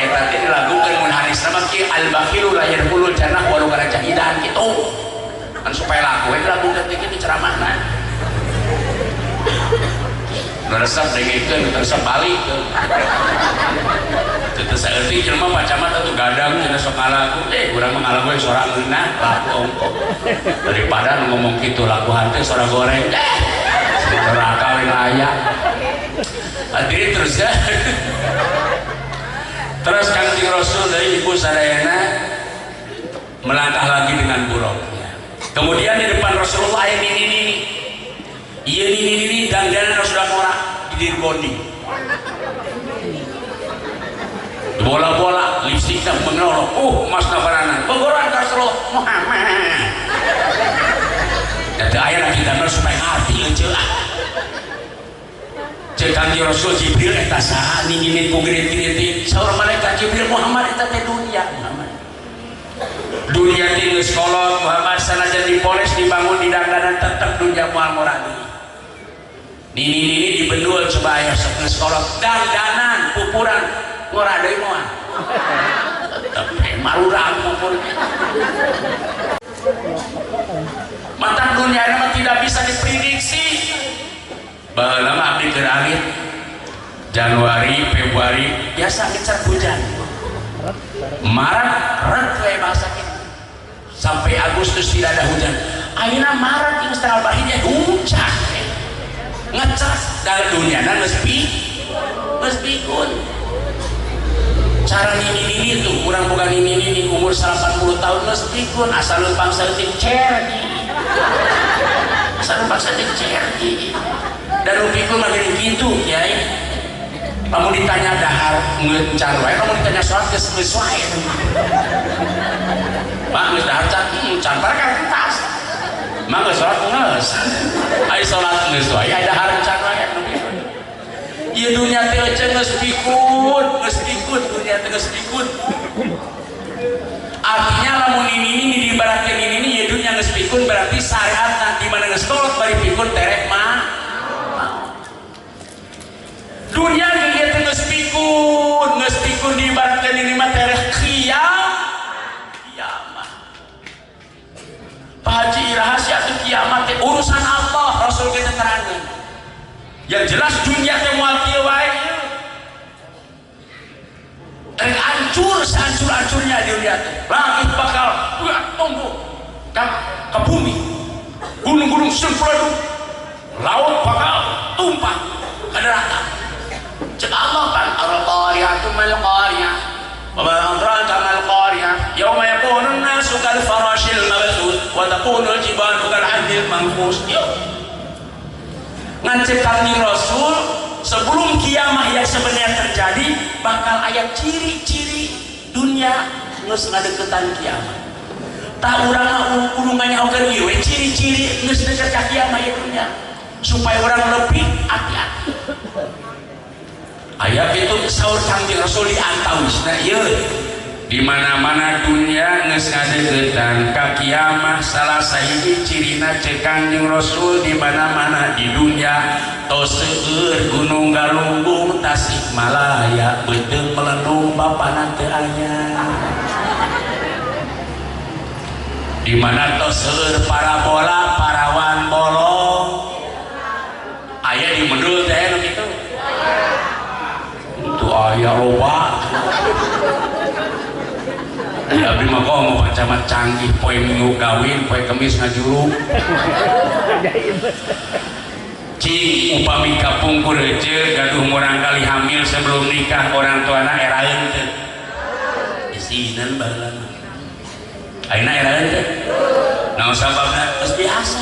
eta teh dilagukeun mun hadis nama ki al bakhilu la yadkhulul jannah walau kana jahidan gitu kan supaya lagu dilagukeun teh kitu ceramahna nu resep dengikeun resep balik teu saeutik jelema pacamat atuh gadang cenah sok ngalagu urang mah ngalagu sora ngeunah lagu ongko daripada nu ngomong kitu lagu hante sora goreng neraka we layak hadirin terus ya terus Kanjeng Rasul dari ibu sadayana melangkah lagi dengan buruknya kemudian di depan Rasulullah yang ini iya ini dandanan sudah morak di diri bonding bola-bola lipstiknya mengelolok mas nafaranan penggoraan Rasulullah Muhammad jadi ayah lagi damai supaya ngerti cek Kanjeng Rasul Jibril eta saha ninginin ku girit-girit saur malaikat Jibril Muhammad eta teh dunia Muhammad dunia di geus kolot Muhammad sanajan dipoles dibangun di dandanan tetep dunia moal moradi nini dibendul coba ayah sok geus kolot dandanan pupuran ngora deui moal tetep marurang pupur mata dunia mah tidak bisa diprediksi baheula mah abdi keur alit Januari Februari biasa ngecer hujan Maret ret we bahasa kitu sampai Agustus tidak ada hujan ayeuna Maret geus tanggal bahija hujan ngecer dari dunia geus pikun cara nini tuh kurang bukan nini umur 80 tahun geus pikun asal leumpang saeutik cerdi asal leumpang saeutik cerdi dan pikun mah geuning kitu Kyai kamu ditanya dahar ngeuncan wae kamu ditanya salat geus wae Pak geus dahar can barang kentas mah geus salat geus ai salat geus wae ai dahar can wae ieu dunia teh geus pikun dunia teh geus pikun artinya lamun ini diibaratkeun ini ieu dunia geus pikun berarti syariat di mana geus kolot bari pikun terek mah dunia geus geus pikun diibaratkeun ini mah terek kiamah Pak Haji rahasia teh kiamat teh urusan Allah Rasul kita terangkeun yang jelas dunia teh moal kieu wae hancur sehancur-hancurnya dunia teh langit bakal tumbuh ke bumi gunung-gunung sempleduk laut bakal tumpah ke daratan cek Allah kan al-qariyatu mal qariyah wa ma adraka mal qariyah yauma yakunu an-nasu kal farashil mabthus wa takunu al-jibalu kal 'adil manfus ngancep Kanjeng Rasul sebelum kiamah yang sebenarnya terjadi bakal ayat ciri-ciri dunia geus ngadeukeutan kiamat tah urang kudu nganyaokeun ieu we ciri-ciri geus deukeut ka kiamat ya dunia supaya orang lebih hati-hati ayat itu saur Kanjeng Rasul diantawisna ieu di mana-mana dunia geus ngadeuketan ka kiamah salah sahiji cirina cek Kanjeng Rasul di mana-mana di dunia tos seueur gunung galunggung Tasikmalaya beuteuh melendung bapana teu aya di mana tos seueur parabola parawan bolong aya di mendul teh nu kitu itu aya loba ya abdi mah mau pacamat canggih poe minggu kawin poe kemis ngajulung cing upami kapungkur ece gaduh murang kali hamil sebelum nikah orang tuana eraeun teh isinan baheula ayeuna eraeun teh naon sababna geus biasa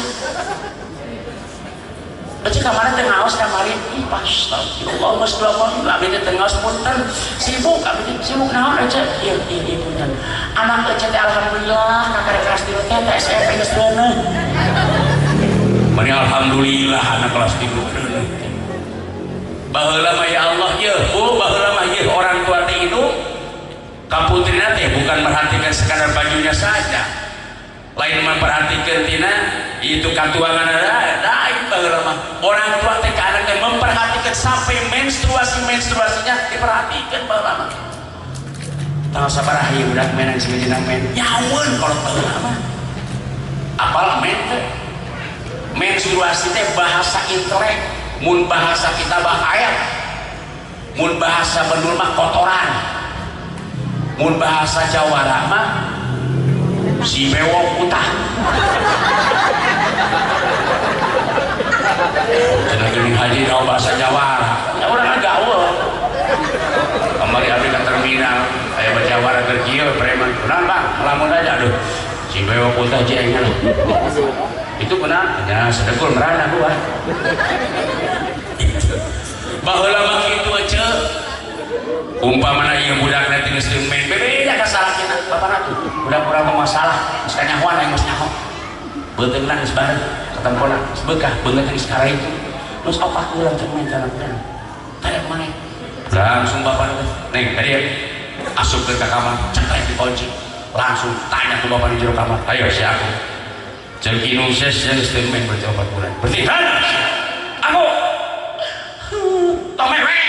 Ece kemarin teh ngaos kamarin astagfirullah mas belakang abdi teh ngaos punten sibuk abdi sibuk naon Ece ieu punten anak Ece teh alhamdulillah kakak kelas 3 teh SMP geus beuneuh mani alhamdulillah anak kelas 3 beuneuh baheula mah ya Allah ieu baheula mah ieu orang tua teh hidup kaputrina teh bukan memperhatikan sekadar bajunya saja, lain memperhatikan tina itu katuangan lain baheula mah. Orang tua teh ka anak teh memperhatikan sampai menstruasinya diperhatikan baheula mah. Tahu sabaraha ieu budak menang simejina men nyaweun kolot baheula mah. Apal men teh menstruasi teh bahasa intelek, mun bahasa kita ayat, mun bahasa Bandung mah kotoran, mun bahasa Jawara mah si bewok utah. Cenah geuning haji naon bahasa Jawara ya urang gaul kembali abdi ka terminal aya Jawara keur kieu preman kunaon Bang lamun aja aduh si bewok utah jengel itu benar ya sedekul merana gua baheula mah kitu aja umpamana ieu budak nanti geus main bebeda ka salakina bapana tuh budak-budak mah masalah geus kanyahoan aing geus nyaho beuteungna geus bareng ketempona geus beukah beungeut geus karaya itu terus opak ulang cek main jalan tanya kemana langsung bapak neng tadi ya asup ke kamar cekrek dikunci langsung tanya ke bapak di jero kamar ayo si aku cek inungses yang istimewa berarti 4 bulan berarti kan aku tomewe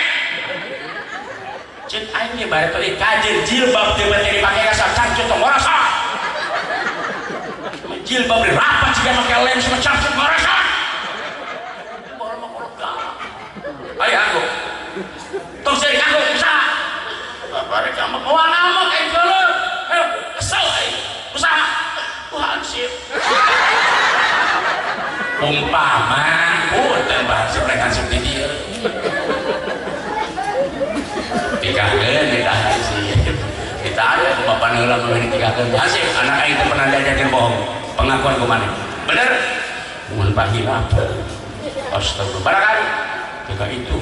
cek aing ge bare tadi kajen jilbab teu bade dipake ka cangcut tong ngorasa jilbab rapat juga make lem sama cangcut ngorasa ayo aku tong saya aku bisa bare kamu kawan amat aing geuleuh ayo kesel aing usaha hansip umpama punten bahasa mereka hansip di dieu tikakeun eta hansip kita ada ke bapak heula meureun tikakeun hansip anak aing teh pernah diajakeun bohong pengakuan kumaha bener mun bahila astagfirullah barangkali jika itu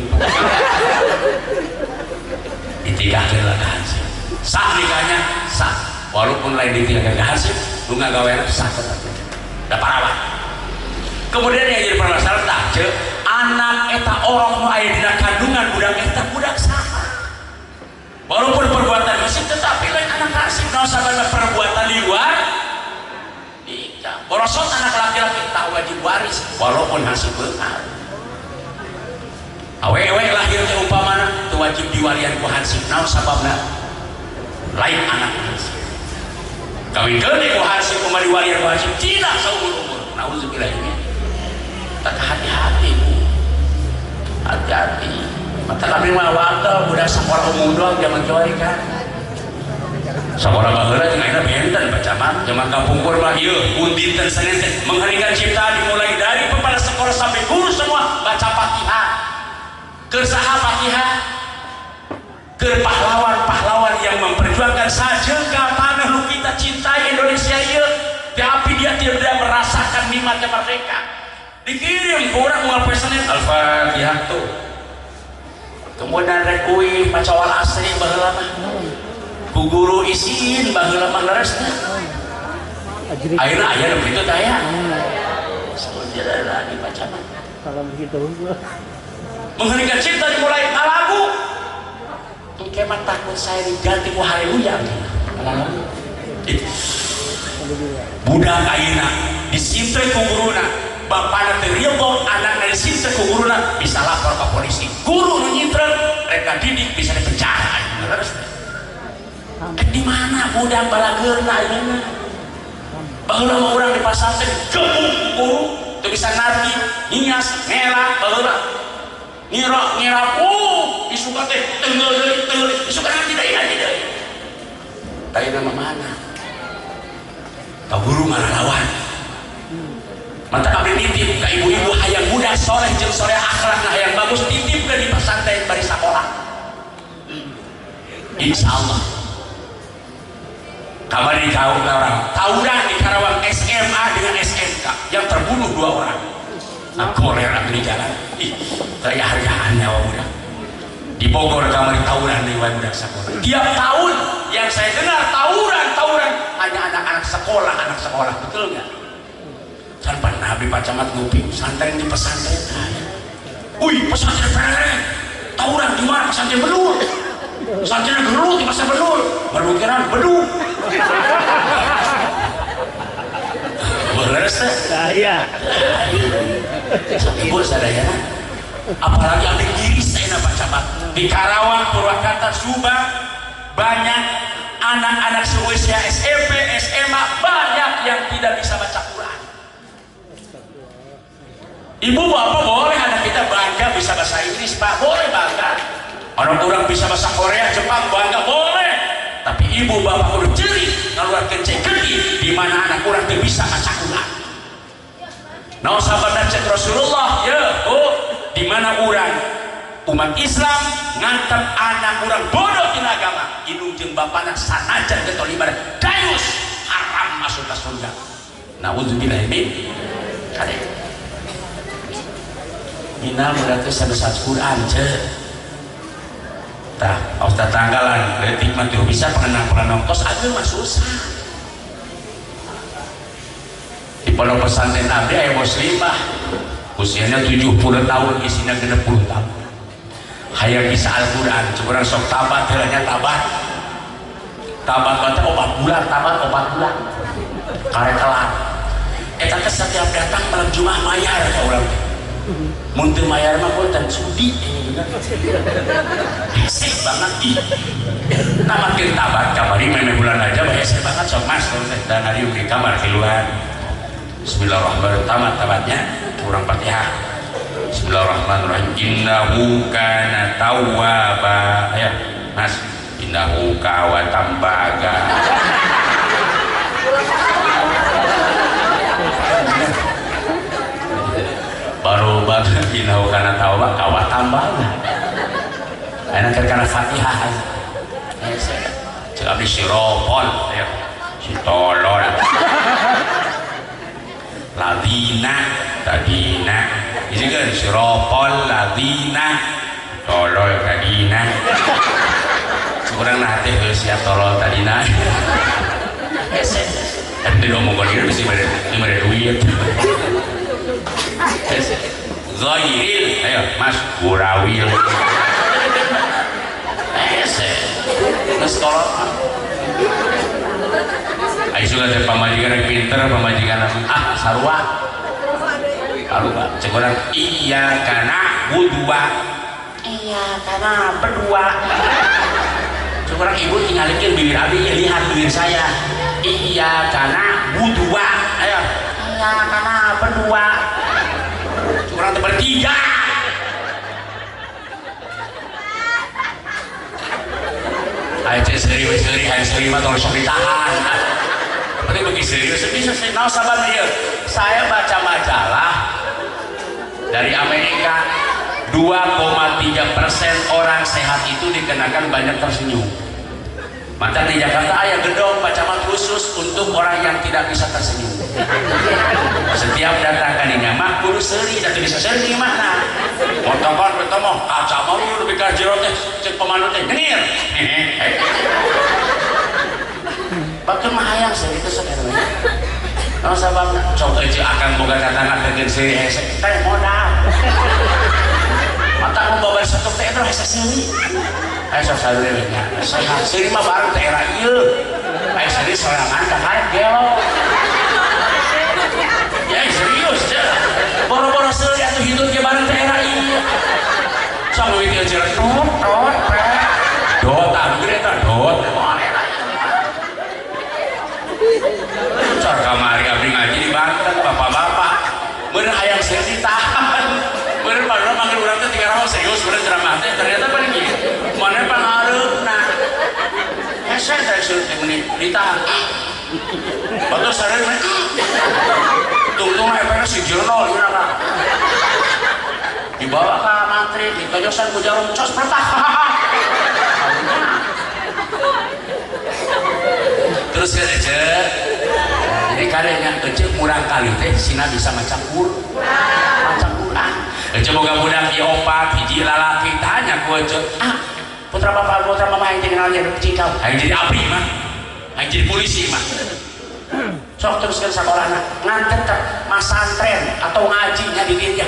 ditinggalkan lah hansip sah nikahnya sah walaupun lain ditinggalkan ke hansip lu nggak gawe sah tetap udah parawan. Kemudian yang jadi permasalahan tak cek anak eta orang nu aya dina kandungan budak eta budak saha walaupun perbuatan masih tetapi lain anak hansip naon sabana perbuatan di luar nikah borosot anak laki-laki tak wajib waris walaupun hansip beungar awewe lahir teh umpamana teu wajib diwalian ku hansip naon sababna lain anak hansip kawinkeun ku hansip kumaha diwalian ku hansip tidak saumur-umur nauzubillah ini tak hati-hati hati-hati mata kami mah waktu budak sakola umum doang zaman kieu kan sakola baheula jeung ayeuna benten bacaman zaman kampungkur mah ieu mun dinten Senin teh mengheningkan cipta dimulai dari kepala sekolah sampai guru semua baca Fatihah keur saha Fatihah keur pahlawan-pahlawan yang memperjuangkan sajengkal tanah nu kita cintai Indonesia ieu tapi dia tidak merasakan nikmatnya merdeka dikirim ke orang mau pesanin Al-Fatihah tuh kemudian rek uih pacawal asri baheula mah ku guru isin baheula mah leresna ayeuna aya nu kitu teh aya saudara lagi bacaman kalau begitu mengheningkan cipta dimulai lagu kemat takut saya diganti ku haleluya budak ayeuna disimpen ku guruna bapana teu ridho anakna disimpen ku guruna bisa lapor ke polisi guru nu nyintreun rek didik bisa dipenjara leres di mana budak balageurna ayeuna baheula mah urang di pasar teh gebuk guru teu bisa nargi nias ngelak baheula ngira isuka teh teungeul isuka nanti deui tayna mah mana ka guru ngalawan mantap abdi nitip ka ibu-ibu hayang muda soleh jeung soleh akhlakna hayang bagus titipkeun di pesantren bari sakola insyaallah kamari tahu orang tawuran di Karawang SMA dengan SMK yang terbunuh 2 orang kolera di jalan ih kayak hargaan nyawa muda di Bogor kamari tawuran di budak sekolah tiap tahun yang saya dengar tawuran hanya anak-anak sekolah betul nggak kan pernah Habib Pacamat nguping santren di pesantren pesantren tawuran di mana pesantren belur Santrinya gelut di masa benul berpikiran beduk beres teh saya ibu sadaya apalagi abdi diri saya baca di Karawang Purwakarta Subang banyak anak-anak seusia SMP SMA banyak yang tidak bisa baca Quran. Ibu bapak boleh anak kita bangga bisa bahasa Inggris pak, boleh bangga. Orang-orang bisa bahasa Korea Jepang bangga boleh, tapi ibu bapak udah jeli ngeluarkan ceketi di mana anak orang tidak bisa baca Quran. Nah sahabat dan cek Rasulullah ya di mana orang umat Islam ngantep anak orang bodoh di agama indung jeung bapana sanajan getol ibadah dayus haram masuk ke surga. Nauzubillah min kade mina berarti sabesat Quran ce tah ustaz tanggalan letik mah tuh bisa pengenang tos ageul mah susah. Di pondok pesantren abdi aya muslimah usianya 70 tahun isinya 60 tahun hayang bisa Al-Quran cukuran sok tabat hilangnya tabat baca obat bulan karek kelar eta teh setiap datang malam Jumat mayar ka urang muntah mayar mah punten sudi hese banget ih namakeun tabat kamari meme bulan aja hese banget sok mas dan hari di kamar keluar bismillahirrahmanirrahim tamatnya kurang Fatihah. Bismillahirrahmanirrahim. Innahu kana tawwaba. Ayo, Mas. Innahu kawa tambaga. Baru banget innahu kana tawwaba kawa tambaga. Enak kana Fatihah. Cek abdi siropon, ayo. Si tolol. Ladina tadina ini kan siropol ladina tolol tadina kurang nanti siap tolol tadina nanti ngomong kali ini masih ada duit Zoiril ayo mas Gurawil mas tolol ayo sudah ada pemajikan yang pinter pemajikan sarwa kalau cek orang iya karena berdua cek orang ibu tinggalin bibir abi ya lihat bibir saya iya karena berdua ayo iya karena berdua cek orang bertiga ayo cek seri mah tolong sok ditahan tapi bagi serius bisa sih nah sahabat dia saya baca majalah dari Amerika 2,3% orang sehat itu dikenakan banyak tersenyum maka di Jakarta ada gedung bacaman khusus untuk orang yang tidak bisa tersenyum setiap datang kalinya mah kudu seri dan bisa seri mana motokan bertemu kaca mau lebih karjirotnya cek pemandu teh dengar bahkan mah hayang sih itu sekarang kalau sabab coba aja akan boga katangan dengan seri hese teh modal mata membawa satu teh itu hese seri hese seri seri mah baru teh era ieu hese seri sorangan tak karet gelo ya serius ya boro-boro seri atuh hidup ge bareng teh era ieu sok leuwih teh jelas dot gede tah dot kamari abdi ngaji di Banten bapak-bapak bener hayang saya ditahan bener padahal manggil orang itu 3 tahun serius bener ceramah teh ternyata paling gini mana pangareupna hese saya suruh ditahan waktu sehari tungtung efeknya si jurnal dibawa ke mantri ditojosan ku jarum cos patah terus ke aja jadi kadangnya kecil murang kali teh sina bisa maca Quran kecil boga-boga di opat hiji lalaki tanya ku aja putra bapak putra mama yang jadi ngalanya cikau yang jadi abri mah yang jadi polisi mah sok teruskan sekolahnya nganten ke masantren atau ngajinya di dia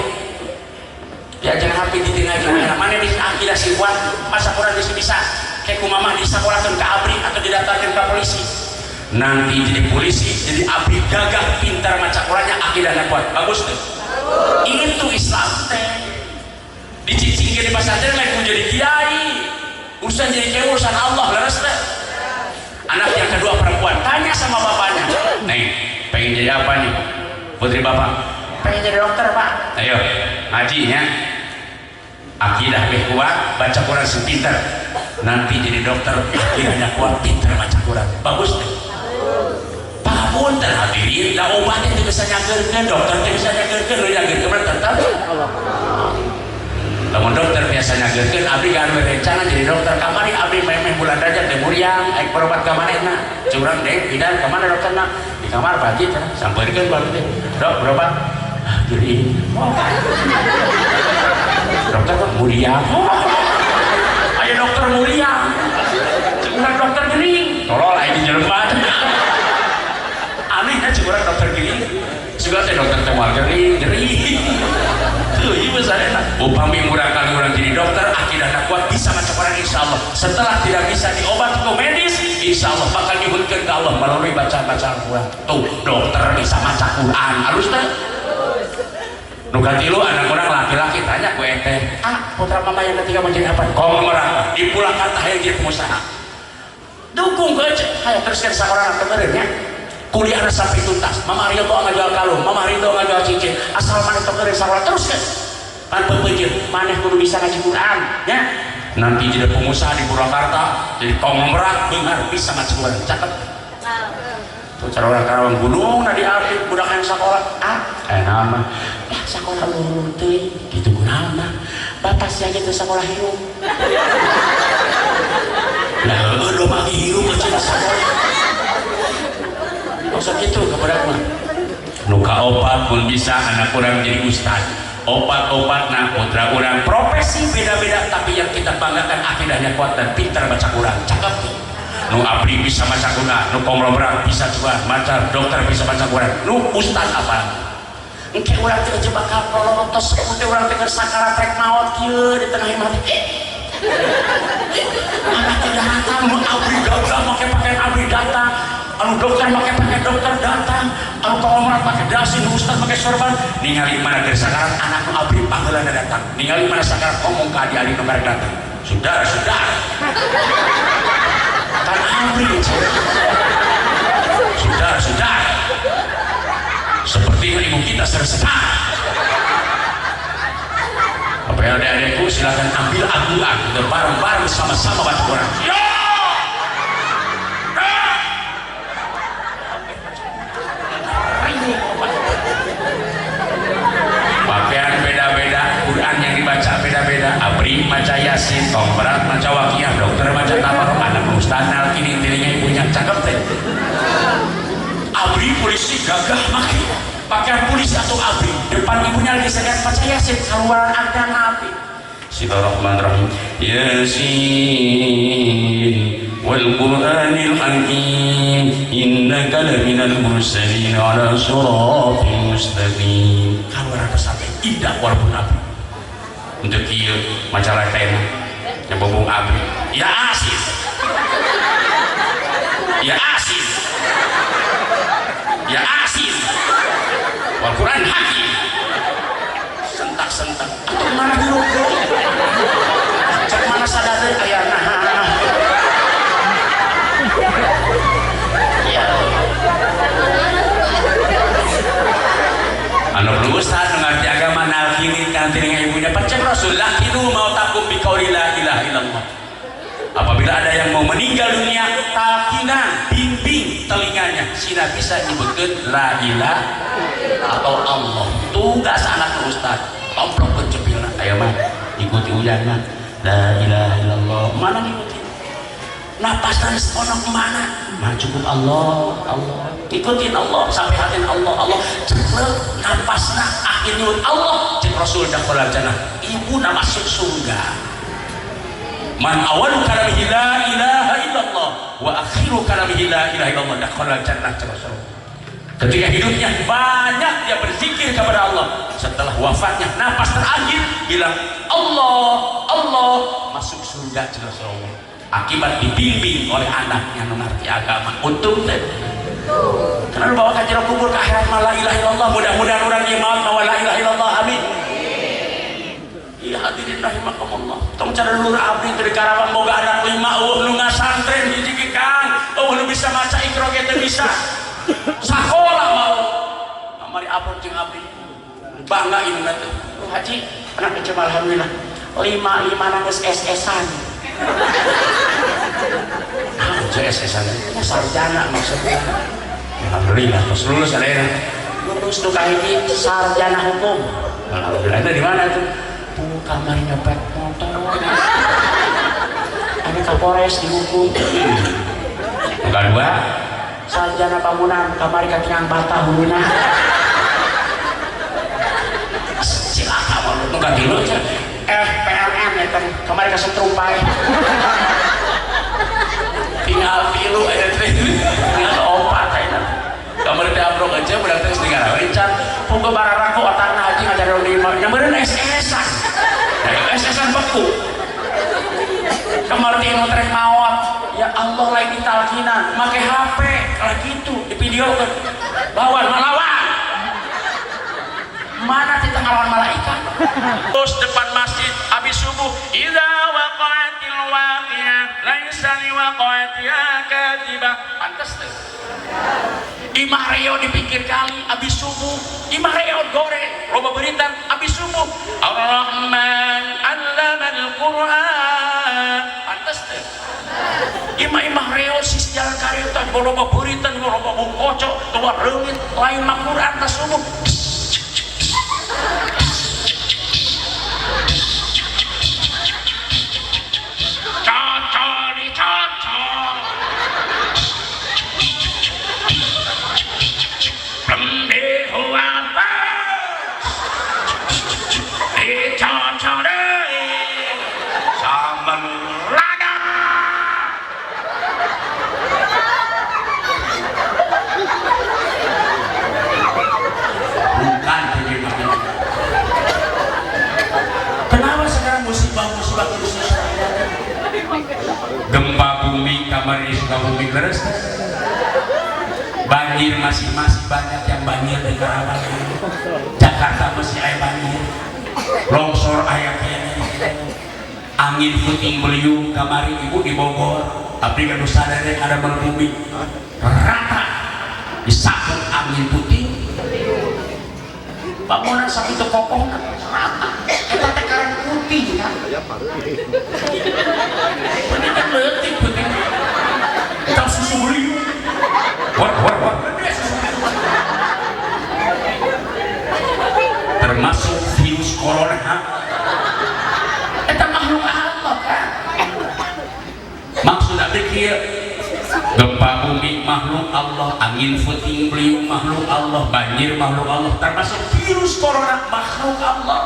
ya jangan hampir di ngaji mana bisa akidah sih buat masa Quran bisa kayak kumamah disakolahkan ke abri atau didatangkan ke polisi. Nanti jadi polisi, jadi abri gagah, pintar maca Qurannya, akidahnya kuat. Bagus tuh. Itu Islam teh. Dicicingin di pesantren lagi jadi kiai. Urusan jadi kiai urusan Allah, leres teh. Anak yang kedua perempuan, tanya sama bapaknya, "Neng, pengen jadi apa nih? Putri bapak?" "Pengen jadi dokter, Pak." "Ayo, ngajinya. Akidah beh kuat, baca Quran sepinter. Nanti jadi dokter, akidahnya kuat, pintar baca Quran." Bagus deh. Punten hadirin, da obatnya itu bisa nyagerkeun, dokter itu bisa nyagerkeun, lu nyagerkeun tetap. Lamun dokter biasa nyagerkeun, abdi kan rencana jadi dokter kamari, abdi memeh bulan Rajab teh muriang, aik berobat ka manehna. Curang deh, bidan ka mana dokterna? Di kamar pagi teh, sampeurkeun baru teh. "Dok, berobat." Jadi, dokter kok muriang. Ayo dokter muriang. Curang dokter geuning. Tolol aya di jelema. Anehnya cuma dokter gini, juga teh dokter teh mal gering. Tuh, iya misalnya, upami murah kali orang jadi dokter, akidahnya kuat, bisa baca Quran insya Allah. Setelah tidak bisa diobat ke medis, insya Allah bakal dihulkan ke Allah melalui bacaan Quran. Tuh, dokter bisa baca Quran, harus teh. Nukatilu anak orang laki-laki tanya gue teh, putra mama yang ketiga mau jadi apa? Konglomerat, dipulangkan tah yang jadi pengusaha. Dukung gue aja, ayo teruskan seorang kemarin ya. Kuliah sampai tuntas, Mama Rio tuh ngajual kalung, Mama Rio tuh ngajual cincin, asal mana tokerin salah terus kan? Tanpa pikir, mana kudu bisa ngaji Quran, ya? Nanti jadi pengusaha di Purwakarta, jadi konglomerat, benar bisa ngaji Quran, cakep. Tuh cara orang Karawang gunung, nadi api, budak yang sekolah, nama, sekolah lu tuh, gitu gunana, bapak sih aja tuh sekolah hirup. Nah, udah mati hirup aja sekolah. Maksud itu kepada mah nuka opat pun bisa anak orang jadi ustad, opat-opat nah putra orang profesi beda-beda, tapi yang kita banggakan akidahnya kuat dan pintar baca Quran, cakep. Nu abri bisa baca Quran, nu konglomerat bisa juga baca, dokter bisa baca Quran, nu ustad apa engke orang teh jebak kapal tos seperti orang teh sakarat rek maot kieu di tengah mati. Anak tidak datang, nu abri gagah make pakaian abri datang, anu dokter pakai dokter datang, anu konglomerat pakai dasi, ustad pakai sorban, ningali mana dari sakarat anak nu abri panggilan datang, ningali mana sakarat ngomong ke adik-adik nu datang, sudah kan abri sudah seperti ibu kita sersetak. Apa ya adik-adikku, silakan ambil Al-Quran, kita bareng-bareng sama-sama baca Quran. Pakaian beda-beda, Quran yang dibaca beda-beda. Abri baca Yasin, konglomerat baca Waqiah, dokter baca Tabarok, anak ustaz nalkini dirinya ibunya cakep teh. Abri polisi gagah maki pakaian polisi atau abri depan ibunya lagi sedang baca Yasin, keluaran agama nabi. Bismillahirrahmanirrahim. Yasin wal Qur'anil hakim innaka laminal mursalin ala siratal mustaqim. Keluaran sampai indah walaupun abri. Untuk kieu masalah tema yang bobong abri. Ya Asin. Ya Asin. Ya Asin. Wal Quran hakim. Sentak-sentak. Atau mana dulu? Cek mana sadar kayak nah. Ya. Anak lu ustaz mengerti agama nalkini kan dengan ibunya pecah Rasul lakinu mau takum biqauli la ilaha illallah. Apabila ada yang mau meninggal dunia, takinan bimbing telinganya sina bisa nyebutkeun la ilaha atau Allah. Tugas anak ustaz tomplok kecepilna aya mah ikuti ujanna la ilaha illallah. Mana ngikuti? Napas dari sekolah kemana? Mah cukup Allah, ikutin Allah sampai hatin Allah, ceklek napasna akhirnya Allah cek Rasul dakhala jannah. Ibu nama masuk surga. Man awalu kalamihi la ilaha illallah wa akhiru kalamihi la ilaha illallah dakhala jannah cek Rasul. Ketika hidupnya banyak dia berzikir kepada Allah, setelah wafatnya napas terakhir bilang Allah masuk surga cek Rasulullah. akibat dibimbing oleh anaknya mengerti agama. Untung teh karena bawa ka jero kubur ke akhirat mah la ilaha illallah. Mudah-mudahan orang iman bahwa la ilaha illallah. Amin. Iya hadirin rahimakumullah. Tong cara lur abdi teu dikarawan boga anak lima nu ngasantren hiji ki Kang. Nu bisa maca Iqra ge teu bisa. Sakola mau. Mari upload jeung abdi. Bangga ini teh. Haji, anak kecil alhamdulillah. Lima nangis SS-an. SS-an. Sarjana maksudnya. Alhamdulillah, terus lulus ada. Lulus tuh kahiji sarjana hukum. Alhamdulillah. Itu di mana tuh? Kamar nyopet motor. Ada Kapolres dihukum. Bukan dua. Sarjana bangunan kamar kakiang bata huluna. Silakan mau nunggu dulu aja. PLN ya kan kamar kesetrum pae. Tinggal pilu aja tinggal opat aja. Kamar teh abrok aja budak teh tinggal wencan. Punggu bararaku otakna haji ngajar di imam. Nyameureun SS-an. SS-an beku. Kamar teh nu trek maot. Ya Allah lain ditalkinan, make HP kalau gitu di video kan. Lawan melawan. Mana kita ngelawan malaikat? Terus depan masjid habis subuh, idza waqa'atil waqi'ah laisa liwaqa'atiha kadhibah. Pantes teh. Imah reo dipikir kali habis subuh, imah reo goreng, loba beritan habis subuh. Ar-Rahman 'allamal Qur'an. Pantes teh. Imah reo sis jalan kareta loba beritan, loba bungkocok, tuwa reungit lain mah Qur'an tas subuh. Gempa bumi kamar di Sukabumi keras. Banjir masih banyak yang banjir di Karawang. Jakarta masih ada banjir. Longsor aya angin puting beliung kamari ibu di Bogor. Tapi kalau sadar ada bumi rata disakut angin puting. Bangunan sakit kokoh rata. Kita tekaran putih kan. Pendidikan letih putih. Kita susu beliung. War. Termasuk virus corona. Itu makhluk Allah kan. Maksud pikir gempa bumi makhluk Allah, angin puting beliung makhluk Allah, banjir makhluk Allah, termasuk virus corona makhluk Allah.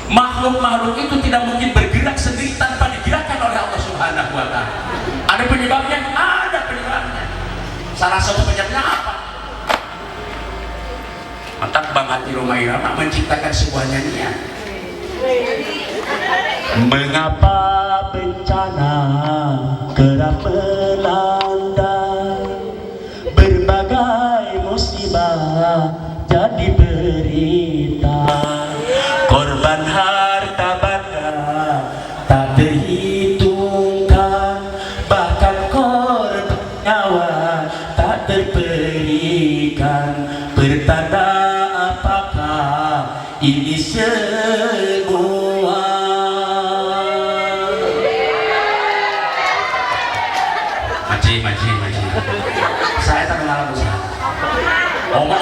Makhluk-makhluk itu tidak mungkin bergerak sendiri tanpa digerakkan oleh Allah Subhanahu wa Ta'ala. Ada penyebabnya? Ada penyebabnya. Salah satu penyebabnya apa? Mantap Bang Hati Romairama menciptakan sebuah nyanyian. Mengapa bencana kerap melanda, berbagai musibah jadi berita, korban harta benda tak terhitungkan, bahkan korban nyawa tak terperikan. Bertanda apakah ini semua? Maci. Saya tak mengalami usaha. Oma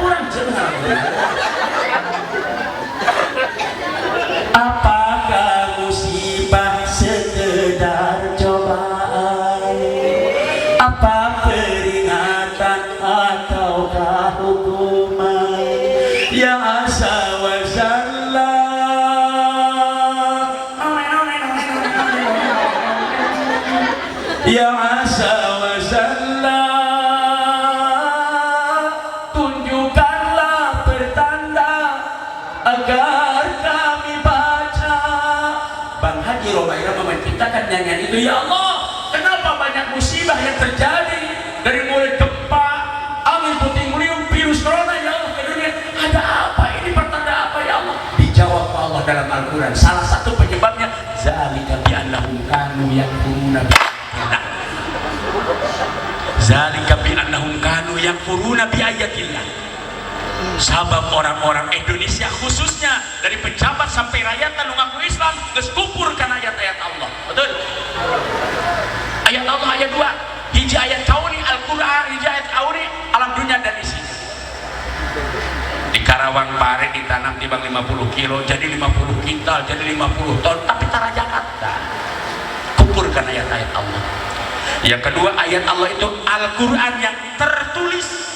urang jenang. Apakah musibah sekedar cobaan? Apa peringatan ataukah hukuman? Ya asa wa zalla, ya asa wa zalla, tunjukkanlah pertanda munajat nyanyian itu, ya Allah, kenapa banyak musibah yang terjadi dari mulai gempa, angin puting beliung, virus corona ya Allah ke dunia. Ada apa ini, pertanda apa ya Allah? Dijawab Allah dalam Al-Quran. Salah satu penyebabnya zalika bi annahum kanu yakfuruna bi ayatillah. Zalika bi annahum kanu yakfuruna bi ayatillah. Sabab orang-orang Indonesia khususnya dari pejabat sampai rakyat anu ngaku Islam geus kufur kana ayat-ayat Allah. Betul? Ayat Allah ayat 2, hiji ayat kauni Al-Qur'an, hiji ayat kauni alam dunia dan isinya. Di Karawang pare ditanam timbang 50 kilo jadi 50 kintal, jadi 50 ton, tapi tara Jakarta. Kufur kana ayat-ayat Allah. Yang kedua, ayat Allah itu Al-Qur'an yang tertulis.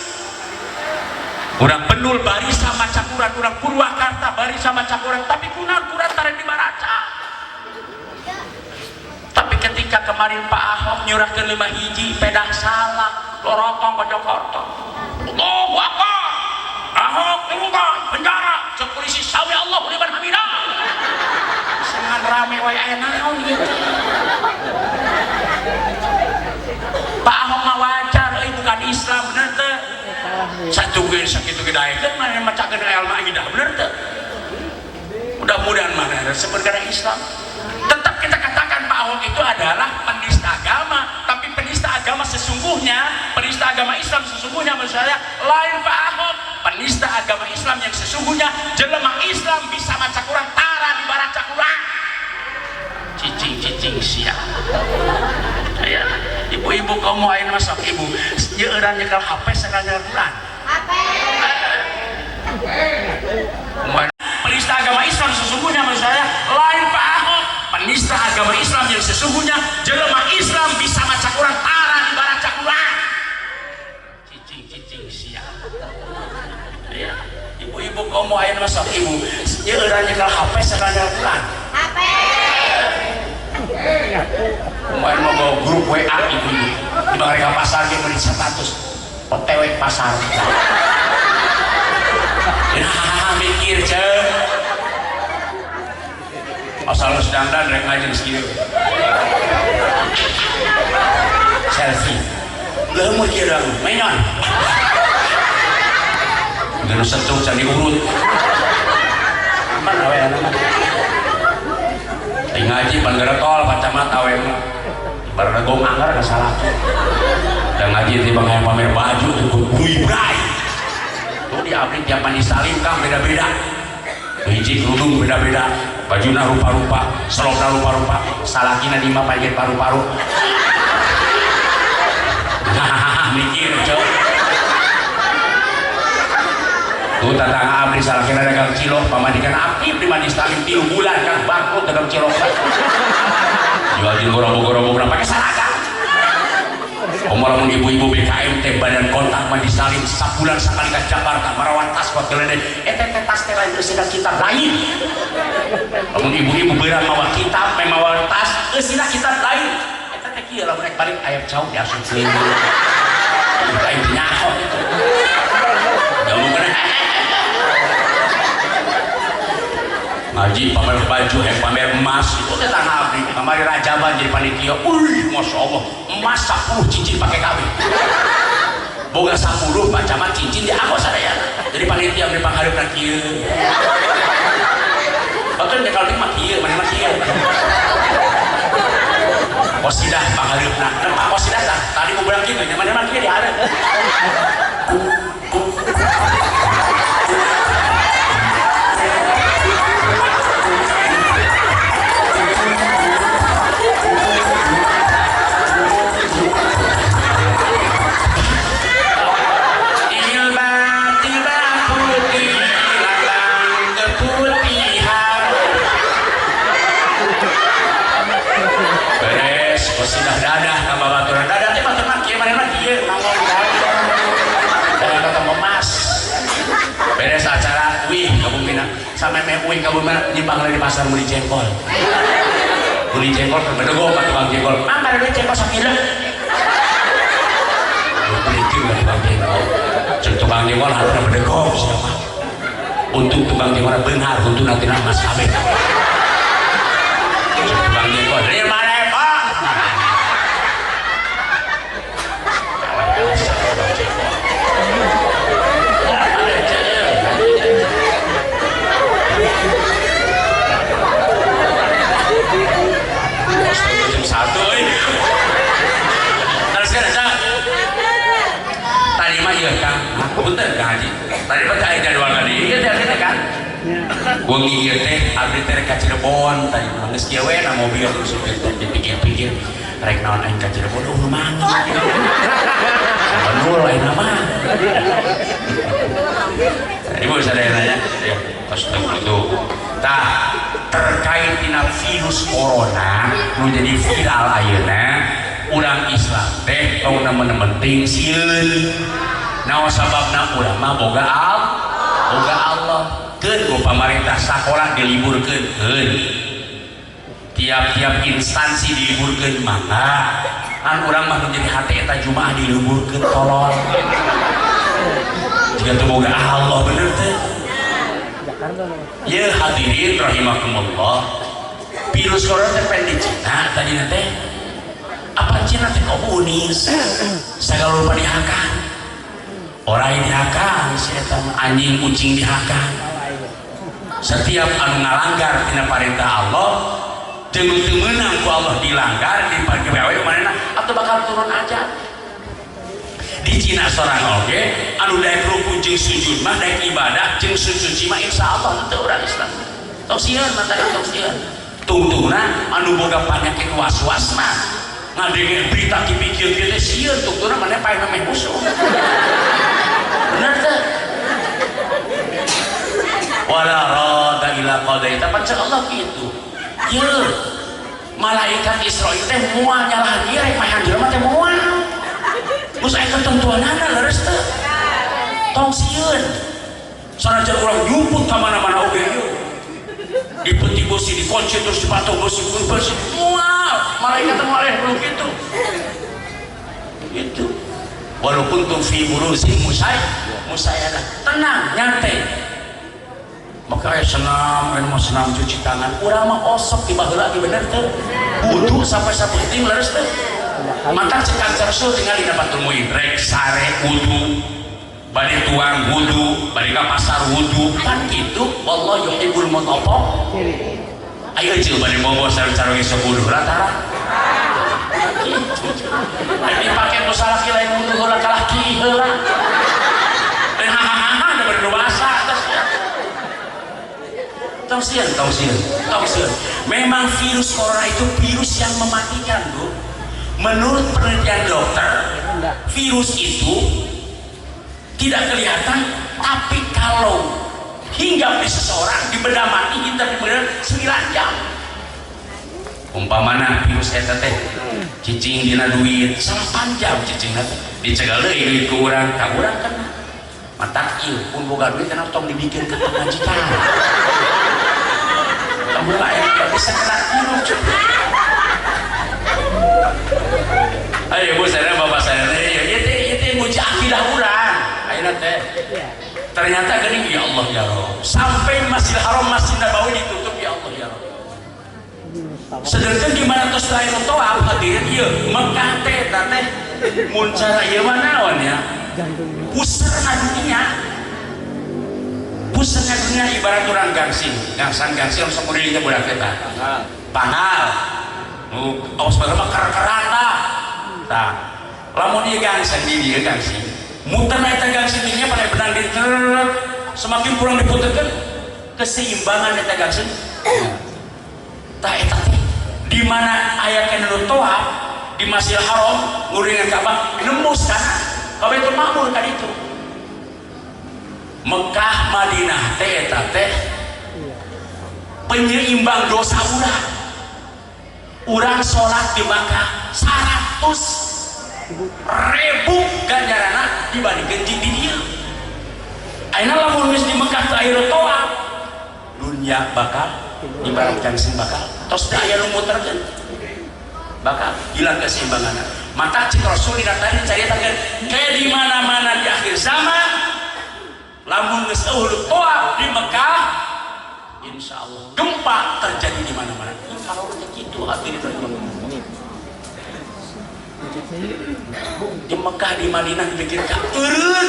Urang Benul barisa maca Quran, urang Purwakarta barisa maca Quran, tapi kunaon Quran tarek dibaraca. Tapi ketika kemarin Pak Ahok nyurahkeun 5 hiji pedah salah lorotong ke Jakarta. Allahu Akbar. Ahok turunkan penjara, cek polisi sawi Allah liman hamidah. Sangat rame wae aya naon gitu. Pak Ahok mah wajar euy bukan Islam bener teh. Satu gen sakitu gede kan mana macakeun Al-Maidah bener teh. Mudah-mudahan mana sebenarnya Islam. Tetap kita katakan Pak Ahok itu adalah penista agama, tapi penista agama sesungguhnya, penista agama Islam sesungguhnya menurut saya lain Pak Ahok. Penista agama Islam yang sesungguhnya jelema Islam bisa maca Quran tara dibaraca Quran. Cicing sia. Ya, ibu-ibu kamu ayeuna masuk ibu, nyeueuran nyekel HP sakal Quran. HP. Penista agama Islam sesungguhnya menurut saya lain Pak Ahok. Penista agama Islam yang sesungguhnya jelema Islam bisa maca Quran tara dibaraca Quran. Cicing sia. Ya, ibu-ibu kamu ayeuna masuk ibu, nyeueuran nyekel HP sakal Quran. HP. Kemarin mau bawa grup WA ibu-ibu di mereka pasar dia beri status OTW pasar. Mikir cek asal lu sedang dan rek ngajeng segitu selfie leumeut kieu dagu mainan geus sentuh can diurut mana we anu ngaji pan gerekol kacamata we mah bareng gong anggar salah dan ngaji timbang hayang pamer baju tuh bui brai tuh di abdi tiap mandi salim kang beda-beda hiji kerudung beda-beda bajuna rupa-rupa selopna rupa-rupa salakina di mah pajet paru-paru mikir cok tuh tatang abdi salakina dagang cilok pamadikan aktif di mandi salim 3 bulan kan bangkrut dagang cilok jual gorobo-gorobo berapa pakai seragam. Omong ibu-ibu BKM teh badan kontak mandi salim sabulan sekali ke Jakarta marawan tas buat geledek teh tas teh lain sedang kitab lain. Omong ibu-ibu beurang mawa kitab mawa tas sedang kitab lain. Eta teh kieu lamun balik aya cau diasupkeun. Kita ini nyaho itu. Gamu kana ngaji pamer baju pamer emas itu teh tanah abdi kamari rajaban jadi panitia. Masya Allah emas 10 cincin pakai kawin boga 10 pacaman cincin di aku sadaya jadi panitia beri panghareup kieu betul deh kalau mah kieu mana mah kieu Qasidah panghareup Pak Qasidah tadi mau bilang kieu mana mah kieu dihareup Qasidah dadah tambah baturan dadah teh baturan kieu mana mah kieu ngomong dadah ketemu mas beres acara wih kabumina sampai wih kabumina nyimpang di pasar beli jengkol berbedego sama tukang jengkol mana ada jengkol sakila beli kieu tukang jengkol cek tukang jengkol harus bedego siapa untuk tukang jengkol benar untuk nanti mas kabeh cek tukang jengkol dari mana tadi mah iya Kang punten Kang Haji tadi mah teh jadwal kali ieu teh kan wengi ieu teh abdi teh ka Cirebon tadi mah geus kieu we na mobil supir teh dipikir-pikir rek naon aing ka Cirebon mana Bandul lain nama ibu sadayana ya astagfirullah tah terkait dengan virus corona nu jadi viral ayeuna urang Islam teh kauna menting sieun naon sababna urang mah boga Allah keun ku pamarintah sakola diliburkeun keun tiap-tiap instansi diliburkeun mangga an urang mah menjadi hati eta Jumaah diliburkeun tolol jika teu boga Allah bener teh ya hadirin rahimakumullah virus corona teh pengen di Cina tadi nanti apa Cina teh komunis segala lupa dihakang orang dihakang anjing kucing dihakang setiap anu ngalanggar tina perintah Allah jeung teu meunang ku Allah dilanggar di pagawe manehna atau bakal turun aja di Cina sorang oge anu daek ruku jeung sujud mah daek ibadah jeung suci mah insyaallah teu urang Islam tos sieun mah teh tos sieun tungtungna anu boga panyakit was-was mah ngadenge berita dipikir kieu teh sieun tungtungna maneh paeh meh musuh bener teh wala rada ila qadaita pancen Allah kitu ieu malaikat Israil teh moal nyalah dia rek mahan jelema teh moal terus aya ketentuanana leres teh tong sieun sanajan urang nyumput ka mana-mana oge ieu dipeti besi dikunci terus dipantau besi moal malaikat teh moal belum kitu gitu walaupun tum fi buruzin musayyadah tenang nyantai maka senam senam cuci tangan urang mah osok di baheula ge bener teh wudu sampai sapenting leres teh mata cekan cersul tinggal di dapat tumuin rek sare wudu bari tuang wudu bari ka pasar wudu kan gitu wallah yuhibbul mutatahhir ayo jeung bari bobo sareng-sareng sok wudu rata dipake ku salaki lain wudu heula ka laki heula dan hahaha da bari doasa tausian memang virus corona itu virus yang mematikan bro. Menurut penelitian dokter virus itu tidak kelihatan tapi kalau hinggap di seseorang di bedah mati kita di bedah 9 jam umpamana virus eta teh cicing dina duit 8 jam cicing teh dicegal deui duit ku urang ka urang kan matak ieu pun boga duit kana tong dibikin ke majikan kamu lain gak bisa kena virus ayo bu saya bapak saya itu nguji akidah urang ayeuna teh ternyata geuning ya Allah ya Rabb sampai Masjidil Haram Masjid Nabawi ditutup ya Allah ya Rabb sedangkan di mana tos lain toab hadirin ieu Mekah teh mun cara ieu mah naon ya pusarna dunia ibarat orang gangsing sok mudahnya budak kita pangal awas bageuna mah keran tah lamun ieu gangsing di dieu gangsing muter eta gangsing nya pada benang di semakin kurang diputerkeun keseimbangan eta gangsing tah eta di mana aya kana toab di Masjidil Haram nguringan Ka'bah nembus kana ka Baitul Ma'mur ka ditu Mekah Madinah teh eta teh penyeimbang dosa urang sholat di Mekah 100.000 ganjarana dibandingkeun di dieu ayeuna lamun geus di Mekah teh aya toab dunya bakal ibarat gangsing bakal tos teh aya nu muterkeun bakal hilang keseimbanganna maka cik Rasul tadi caritakeun kayak di mana-mana di akhir zaman lamun geus eueuh toab di Mekah insyaallah gempa terjadi di mana-mana kalau begitu hadirin di Mekah di Madinah dibikin turun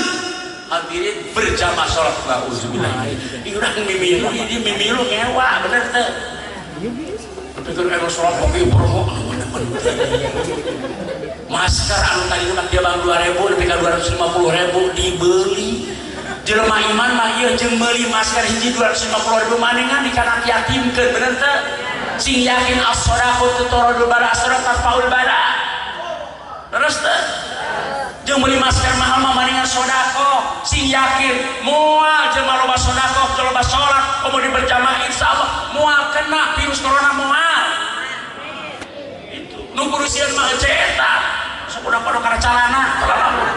hadirin berjamaah salat wa'udzubillah urang mimilu ngewa bener teh tapi kan salat kok promo masker anu tadi nak dia bang 2.000 lebih ke 250.000 dibeli jelema iman mah ieu jeung meuli masker hiji 250.000 maningan dikanak yatimkeun bener teh sing yakin as-shadaqatu turadul bala as-shadaqat faul bala terus teh jeung meuli masker mahal mah maningan sodako sing yakin moal jelema loba sodako loba salat kemudian berjamaah insyaallah moal kena virus corona moal itu nu kurusian mah eta sakuda pada kana calana lalamun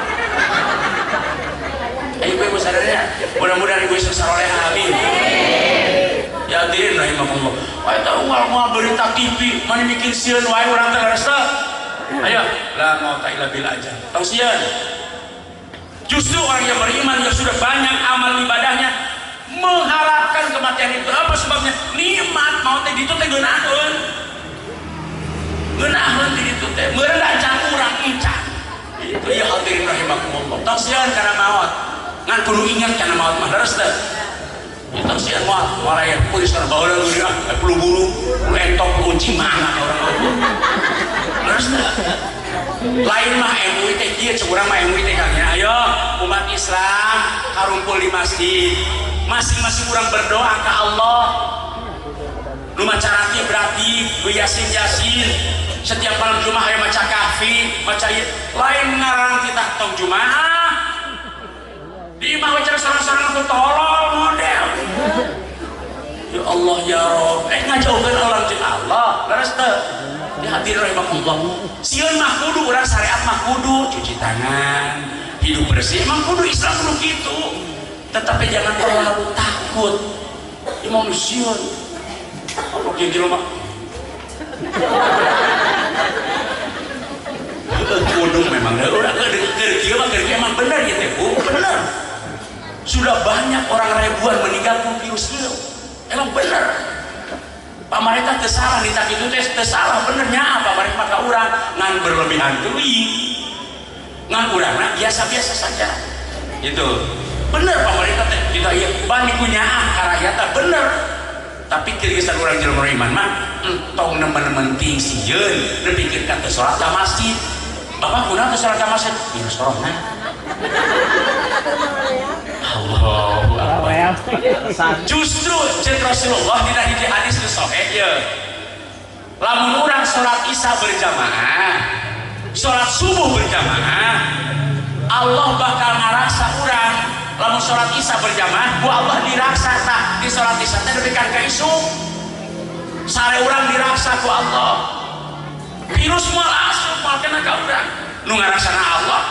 ibu sadarnya mudah-mudahan ibu saroleha amin ya hadirin rahimakumullah eta unggal berita TV mani bikin sieun wae urang teh leres teh ayo la mau ta ila bil aja tong sieun justru orang yang beriman yang sudah banyak amal ibadahnya mengharapkan kematian itu apa sebabnya nikmat mau teh ditu teh geunaheun di ditu teh meureun acan urang encan itu ya hadirin rahimakumullah tong sieun kana maot ngan kudu ingat kana maot mah leres teh ya tong sieun maot waraya pulis kana baheula geus perlu buru entok kunci mana orang leres teh lain mah MUI teh kieu curang mah MUI teh kagina ayo umat Islam karumpul di masjid masing-masing urang berdoa ke Allah nu maca rati berarti nu yasin setiap malam Jumat aya maca kafi maca lain ngarang kita tong Jumat di imah wacara sareng-sareng tu tolol model ya Allah ya Rabb ngajauhkeun orang jeung Allah leres teh di hadirin rahimakumullah sieun mah kudu urang syariat mah kudu cuci tangan hidup bersih emang kudu Islam kudu gitu tetapi jangan terlalu takut imam sieun apa kieu jelema kudu memang urang keur kieu mah keur emang bener gitu Bu bener sudah banyak orang ribuan meninggal pun virus ieu emang bener pemerintah tersalah di tak itu tersalah benernya apa mereka maka orang ngan berlebihan teuing ngan urangna biasa-biasa saja itu bener pemerintah kita iya bani kunyaah karakyatan bener tapi kirisan orang jelema iman mah tong nemen-nemen ting sieun nepikeun ka teu salat ka masjid bapak kunaon teu salat ka masjid virus corona Allahu Akbar. Justru jeung Rasulullah dina hiji hadis nu sahih ye. Lamun urang salat Isya berjamaah, salat subuh berjamaah, Allah bakal ngaraksa urang. Lamun salat Isya berjamaah, ku Allah diraksa tah di salat Isya teh dipikeun ka isu. Sare urang diraksa ku Allah. Virus moal asup moal kena ka urang. Nu ngaraksana Allah.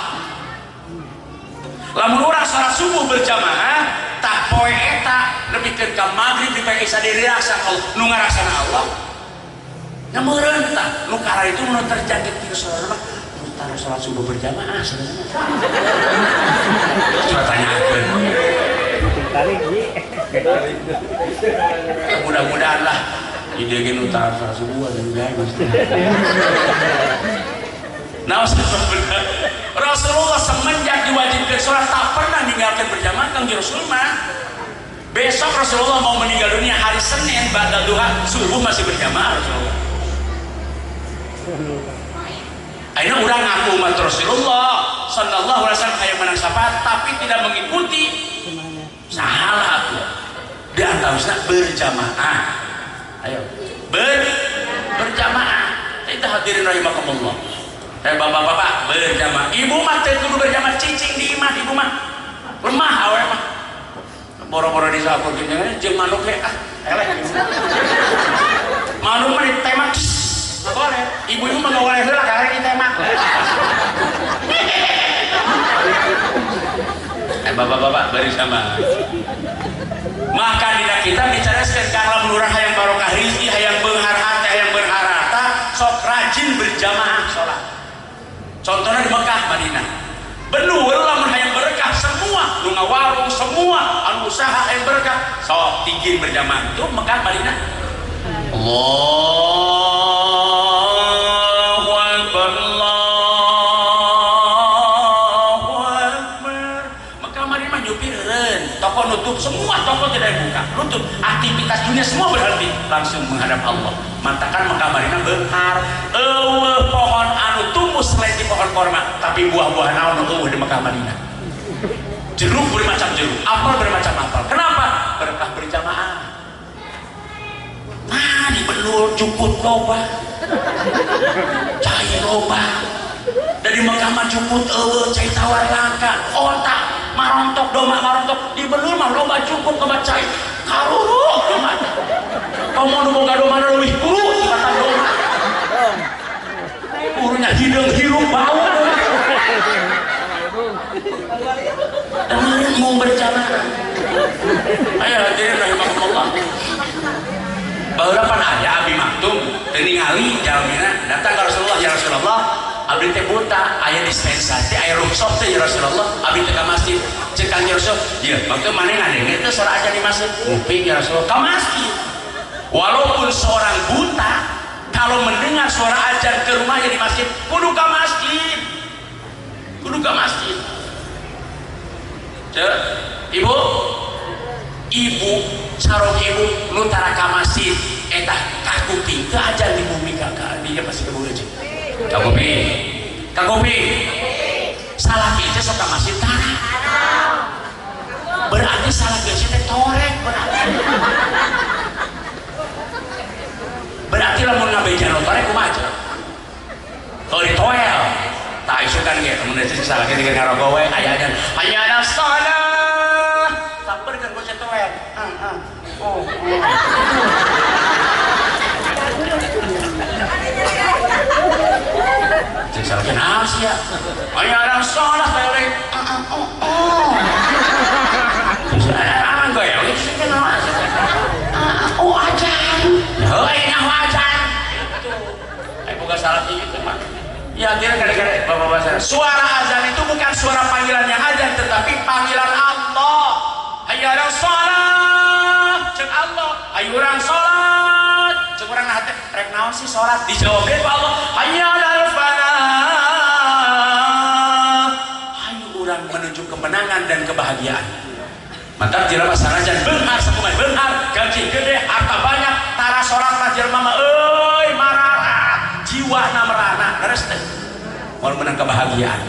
Lamun urang salat subuh berjamaah tak poe eta nepikeun ka maghrib di Isya diraksa Allah nu ngaraksana Allah nya meureun tah nu kara itu nu terjangkit virus corona nu tara salat subuh berjamaah coba tanyakeun mudah-mudahan lah ide ge nu tara salat subuh dan guys nah Rasulullah semenjak diwajibkan sholat tak pernah meninggalkan berjamaah kang Rasul mah besok Rasulullah mau meninggal dunia hari Senin ba'da duha subuh masih berjamaah Rasulullah akhirnya orang ngaku umat Rasulullah sallallahu alaihi wasallam kayak menang syafaat tapi tidak mengikuti salah tuh di antaranya berjamaah ayo berjamaah kita hadirin rahimakumullah bapak-bapak berjamaah ibu mah teh kudu berjamaah cicing di imah ibu mah lemah awe mah boro-boro disakur gini jeung manuk ge eleh manuk mah ditemak boleh ibu-ibu mah boleh heula karek ditemak bapak-bapak berjamaah maka dina kita bicaraskeun kana lurah hayang barokah rezeki hayang beunghar hati hayang berharata sok rajin berjamaah salat contohnya di Mekah, Madinah bener lamun hayang berkah semua nu ngawarung semua anu usaha hayang berkah sok tinggi berjamaah itu Mekah, Madinah Allahu Akbar Allahu Akbar Mekah, Madinah nyupireureun toko nu tutup, semua toko tidak dibuka, tutup, aktivitas dunia semua berhenti, langsung menghadap Allah. Mantakan makamarina benghar, pohon anu tumbuh selain di pohon korma, tapi buah-buahan anu di makamarina. Jeruk bermacam jeruk, apel bermacam apel. Kenapa? Berkah berjamaah. Nah, dibelur cukup loba, cai loba. Dari makaman cukup cai tawar langka, otak marontok doma marontok dibelur mah loba cukup kebat cai karuru doma. Kamu nu boga doma leuwih kuru tibatan doma. Kurunya hidung hirup bau. Dan mau berjamaah. Ayo hadirin rahimakumullah. Baheurapan aya Abi Maktum teu ningali jalmina datang ka Rasulullah, ya Rasulullah, abdi teh buta, aya dispensasi, aya rukhsah teh ya Rasulullah, abdi teh ka masjid. Cek Kang Rasul, "Ieu, maktu maneh ngadenge teh suara ajan di masjid." "Nguping ya Rasulullah." "Ka masjid." Walaupun seorang buta, kalau mendengar suara ajan ke rumahnya di masjid, kudu ka masjid. Kudu ka masjid. Cek, ibu sarong ibu nu tara ka masjid eta ka kuping teu ajan di bumi ka dinya pasti ke bumi cek. Ka kuping. Salah kieu sok ka masjid tara. Berarti salah kieu teh torek berarti lamun ngabejan torek kumaha cek? Oh ditoel. Tah isukan ge mun teh salah kieu teh ngarogo we aya ajan. Hayya 'alas shalah. Sabar kan bocah toel. Oh. Cek salah kenal sih ya. Hayya 'alas shalah teh. Anggo ya, itu kenal aja. Oh ajan. Heuh, nyaho ajan. Itu. Boga salah itu mah. Ya dia kadang-kadang bapak-bapak suara azan itu bukan suara panggilan yang azan, tetapi panggilan Allah. Hayya 'alas shalah, cek Allah. Ayo urang salat, cek urang nah teh rek naon sih salat? Dijawab deui ku Allah, hayya 'alal falah. Ayo urang menuju kemenangan dan kebahagiaan. Mantap jelema sanajan beunghar sakumaha beunghar, gaji gede, harta banyak, tara salat mah jelema mah euy marara, jiwana merana, leres teh. Mau menang kebahagiaan.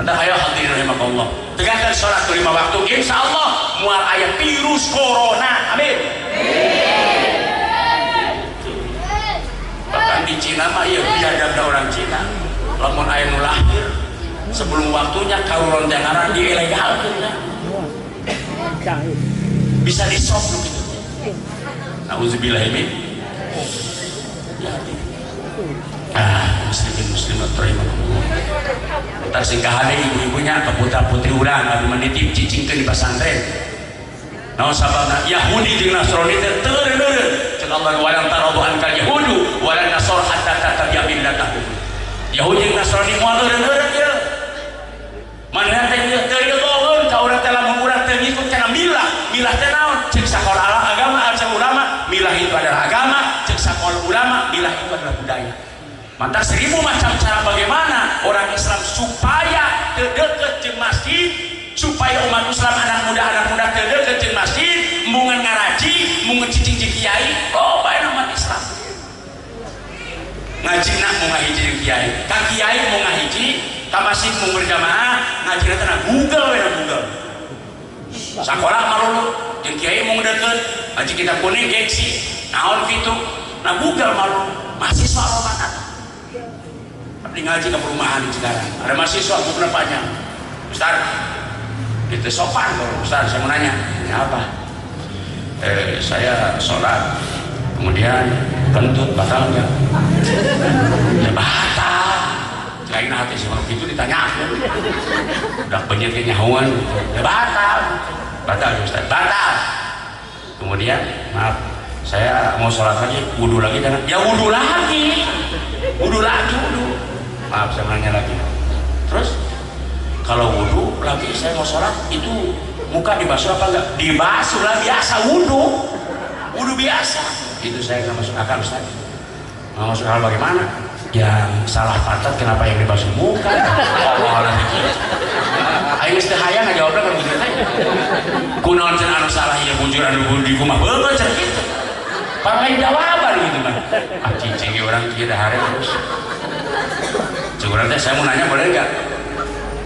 Entah ayo hadirin rahimakumullah. Tegakkan salat 5 waktu, insyaallah moal aya virus corona. Amin. Bahkan di Cina mah ieu biadabna orang Cina. Lamun aya nu lahir sebelum waktunya kauron teh ngaran diilegalkeun. Bisa disop gitu. Nauzubillah min. Muslimin muslimat rahimakumullah. Entar singkahane ibu-ibunya ke putra-putri urang anu menitip cicingkeun di pesantren. Naon sababna Yahudi jeung Nasrani teh teu reureureun. Ceuk Allah walang taradu ankal yahudu walan nasor hatta tatabia millatahum. Yahudi jeung Nasrani moal reureureun ieu. Manehna teh teu ridoeun ka urang teh lamun urang teu ngikut kana milah. Milah teh naon? Ceuk sakola agama arca ulama, milah itu adalah agama, ceuk sakola ulama, milah itu adalah budaya. Mantap 1000 macam cara bagaimana orang Islam supaya terdekat jeung masjid, supaya umat Islam anak muda terdekat jeung masjid, mungan ngaraji, mungan cicing jeung kiai, bae umat Islam. Ngaji nak mau ngahiji jeung kiai, ka kiai mau ngahiji, ka masjid mau berjamaah, ngajina teh Google we Google. Sakola marulu jeung kiai mau deukeut, ngaji kitab kuning geksi, naon kitu, na Google marulu, mahasiswa loba atuh. Abdi ngaji ke perumahan di Cikarang, ada mahasiswa bukan banyak. Ustaz, itu sopan kalau Ustaz, saya mau nanya, ini apa? Saya sholat, kemudian kentut batalnya. Ya batal. Kirain hati si orang itu ditanya, udah penyakit nyahuan, ya batal. Batal ya Ustaz, batal. Kemudian, maaf, saya mau sholat lagi, wudhu lagi jangan. Ya wudhu lagi, wudhu. Maaf saya nanya lagi. Terus kalau wudhu lagi saya mau sholat itu muka dibasuh apa enggak? Dibasuh lah biasa wudhu biasa. Itu saya nggak masuk akal Ustaz. Nggak masuk akal bagaimana? Yang salah pantat kenapa yang dibasuh muka? Allah lagi. Ayo mesti hayang ngajawabnya kan begitu. Kunaon cenah anu bujur anu di rumah bener cek gitu paling jawaban gitu mah cicing orang kira hari terus curang teh saya mau nanya boleh nggak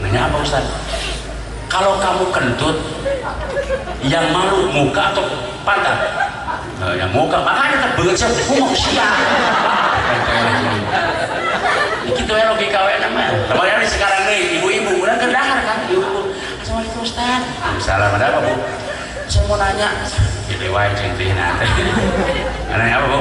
nanya apa Ustaz kalau kamu kentut yang malu muka atau pantat yang muka makanya tak banget saya mau siap gitu ya logika wa nama kemarin sekarang nih ibu-ibu udah kedahar kan ibu Assalamualaikum Ustaz salam ada apa Bu saya mau nanya gitu wae cintin nanti nanya apa Bu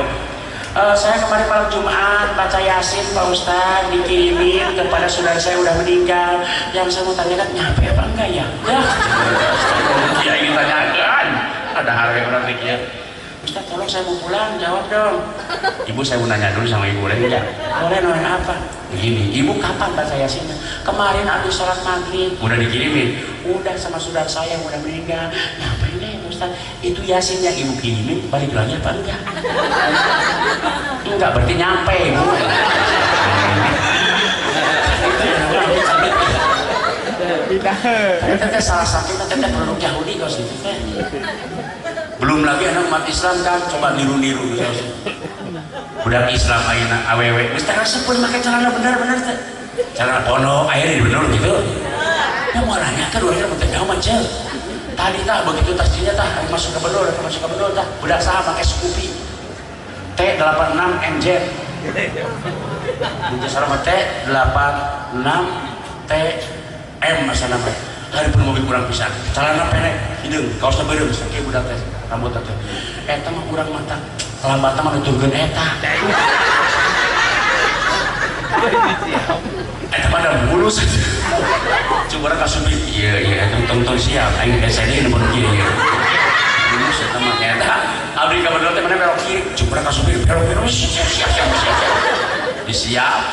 saya kemarin malam Jumat baca Yasin Pak Ustaz dikirimin kepada saudara saya udah meninggal yang saya mau tanyakan nyampe apa enggak ya ya ini tanyakan ada harga orang pikir Ustaz tolong saya mau pulang jawab dong ibu saya mau nanya dulu sama ibu boleh enggak boleh nanya apa begini ibu kapan baca Yasinnya kemarin habis sholat maghrib udah dikirimin udah sama saudara saya yang udah meninggal ngapain deh Ustaz itu Yasin yang ibu kirimin balik lagi apa enggak enggak berarti nyampe ibu ternyata salah satu ternyata produk Yahudi kau situ teh belum lagi anak umat Islam kan coba niru-niru gitu budak Islam ayeuna awewe geus teh sepun make celana bener-bener teh celana pono aya di bener gitu ya mau nanya kan urang teh jauh mah cel tadi tah begitu tasnya tah masuk ke bedol tah budak saha make Scoopy T86 MZ itu sareng T86 TM masana mah hari pun mobil kurang pisan celana pendek hideung kaosna beureum sakit budak teh rambut teh eta mah urang mata lambat mah nuturkeun eta eta pada mulus coba kasubit iya tong siap aing SNI nu kieu ieu mulus eta mah eta abdi ka bedol teh mana belok kiri coba kasubit belok siap disiap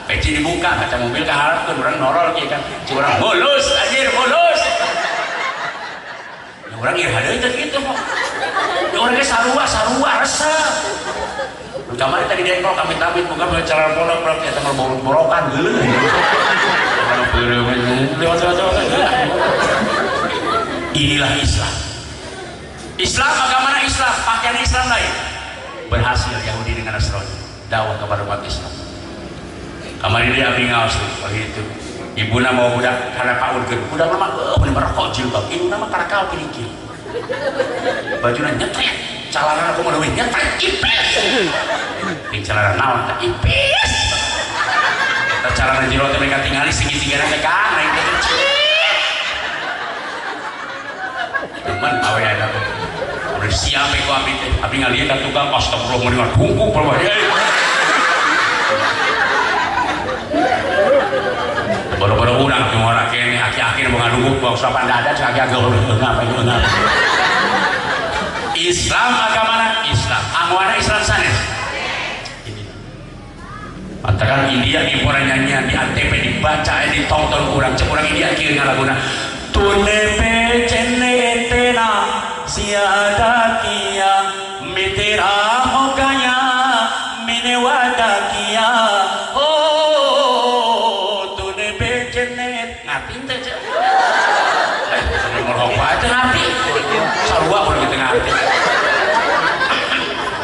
peci dibuka kaca mobil keharapkeun urang norol kieu kan coba mulus anjir mulus orang ieu hadeui teh kitu kok orang ge sarua resep kamari tadi dengkol kamit-kamit bukan bae celana pondok eta mah borokan geuleuh inilah Islam agamana Islam pakaian Islam lain berhasil Yahudi dengan Nasrani dakwah kepada umat Islam kamari dia abdi ngaos itu ibuna mau budak karena paurkeun budak mah bener merokok jilbab ibuna mah karakal pilih bajuna nyetret calana aku mau duit nyetret ipes ini calana naon tak ipes kita calana jero teh mereka tinggali segitiga teh kan naik teh kecil teman awe ada udah siap aku abdi ngalieu ka tukang astagfirullah mendingan bungkuk perbahaya baru-baru urang ke orang kene aki-aki mau ngaduguk bawa usapan dada cek aki-aki ngapa Islam agamana Islam amuana Islam sanes katakan India imporan nyanyian di ATP dibaca ditonton urang cek urang India kieu ngalaguna tunepe cennetena siada kia mitira hokaya minewada kia ngatin teh cek ngorok aja ngerti sarua pun gitu ngerti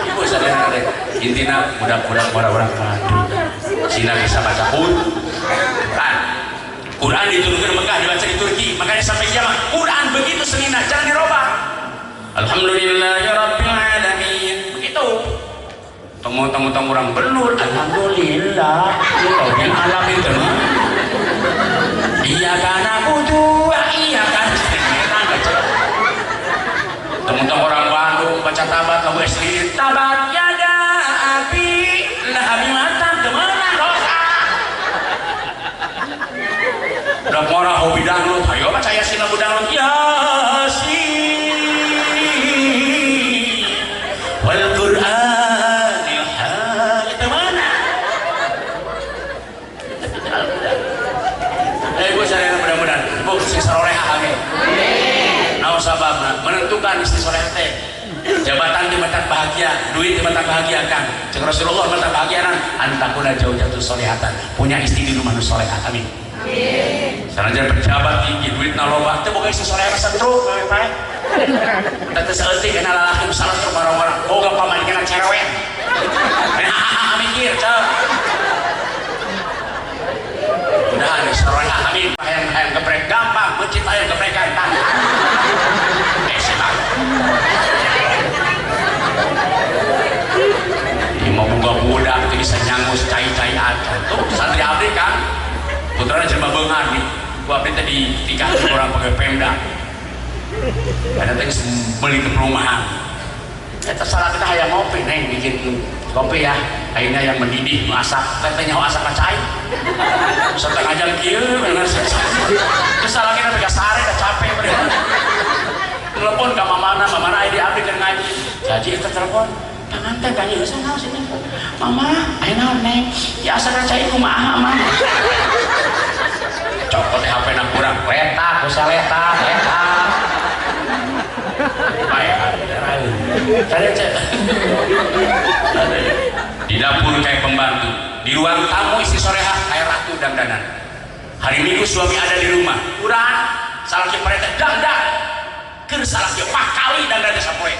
ibu sadar deh intinya mudah-mudahan orang-orang Cina bisa baca Quran diturunkan di Mekah dibaca di Turki makanya sampai kiamat Quran begitu senina jangan dirubah alhamdulillahirabbil alamin begitu temu-temu orang benur alhamdulillah rabbil alamin iya karena butuh iya kan teman-teman orang Bandung baca tabat lagu SD tabat yada api lahabi mata kemana dosa udah orang hobi dangdut ayo baca Yasin lagu dangdut Yasin wal Qur'anil hakim kemana gue sadar mudah-mudahan ibu si saroleha lagi naon sababna menentukan istri soleh teh jabatan di mata bahagia duit di mata bahagia kan cek Rasulullah mata bahagia antakuna jauh-jauh solehatan punya istri di rumah nu solehat amin sanajan pejabat tinggi duit na loba teh boga istri soleh sentru bae Tete seetik kena lalaki salah ke barang-barang boga paman kena cerewet mikir cak udah nih sorenya amin hayang geprek gampang mencit hayang geprekan kan ini mau buka budak jadi bisa nyangus cai-cai aja tuh santri abdi kan putranya cuma bengar nih gua abdi tadi dikasih orang pakai pemda ada tadi beli ke perumahan terserah kita hayang ngopi neng bikin kopi ya akhirnya yang mendidih masak tetenya masak kacai setengah jam kieu kesalahan kita pegang sare udah capek telepon ke mamana ide abdi keur ngaji jadi itu telepon tangan teh tanya bisa naon sini mama ayo naon neng ya asa kacai kumaha mah copot HP na kurang letak usah letak baik cari cek di dapur kayak pembantu di ruang tamu istri soreha kayak ratu dandanan hari minggu suami ada di rumah kurang salah si mereka dandan ker salah si pakali dandan sapoe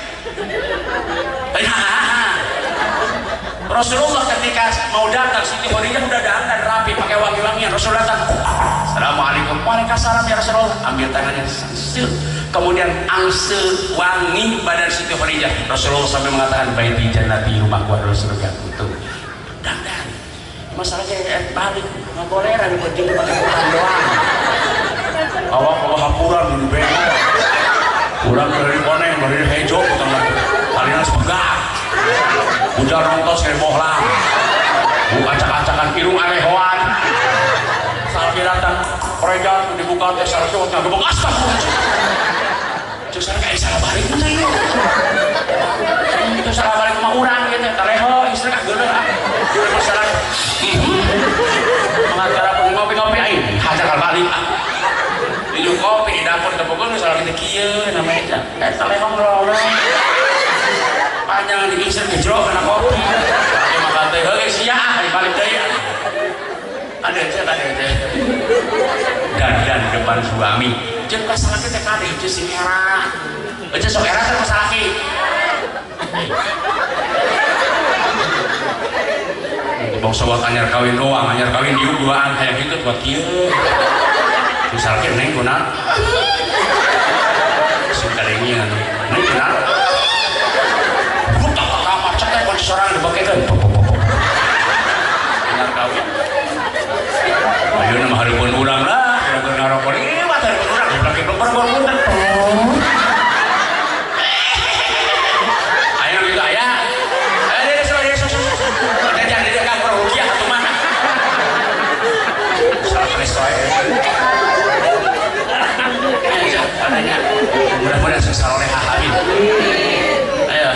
Rasulullah ketika mau datang Siti Khadijah udah dandan rapi pakai wangi-wangian Rasulullah datang Assalamualaikum waalaikumsalam ya Rasulullah ambil tangannya kemudian angsel wangi badan Siti Khadijah Rasulullah sampai mengatakan baiti jannati rumahku adalah surga itu dandan masalahnya balik nggak boleh ada penting pakai kurang doang awak kalau hapuran dulu beda kurang dari koneng dari hijau kalian harus pegang ujar nontos kayak bohlang acak-acakan irung anehoan saat dia datang perejaan dibuka teh sarjotnya gebok astagfirullah saya kayak salah balik mana itu salah balik sama orang gitu tareho istri kak geuleuh masalah mengacara ngopi-ngopi aing hajar balik minum kopi dapur tepukun salah kita kieu namanya tareho ngerolong panjang di istri gejrok kena kopi maka teh heula sia balik deui ada dan depan suami jeung masalah kita kade itu si era aja sok era kan masalah ki bang sobat anyar kawin doang anyar kawin diu duaan kayak gitu buat kieu misalkan neng kunaon suka dengian neng kunaon buta kamar cek kun sorang dibakekeun anyar kawin ayo nama hareupeun urang lah keur ngarokok liwat hareupeun urang dipakai beberapa ayo gitu aya ada jangan dia kan rugiah atau mana salah presoy mudah-mudahan sukses oleh Habib ayo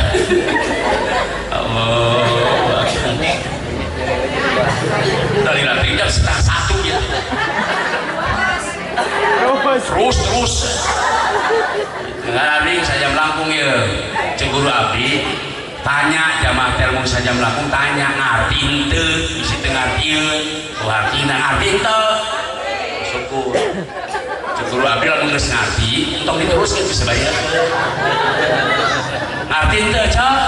Allah dari nanti jam setengah 1 gitu terus dengan abdi saja melangkung ya cek guru abdi tanya jamaah telmu saja melangkung tanya ngerti ente bisi ngartieun artina ngerti ente syukur cek guru abdi lamun geus ngarti entok diteruskeun bisa bayar ngerti ente cek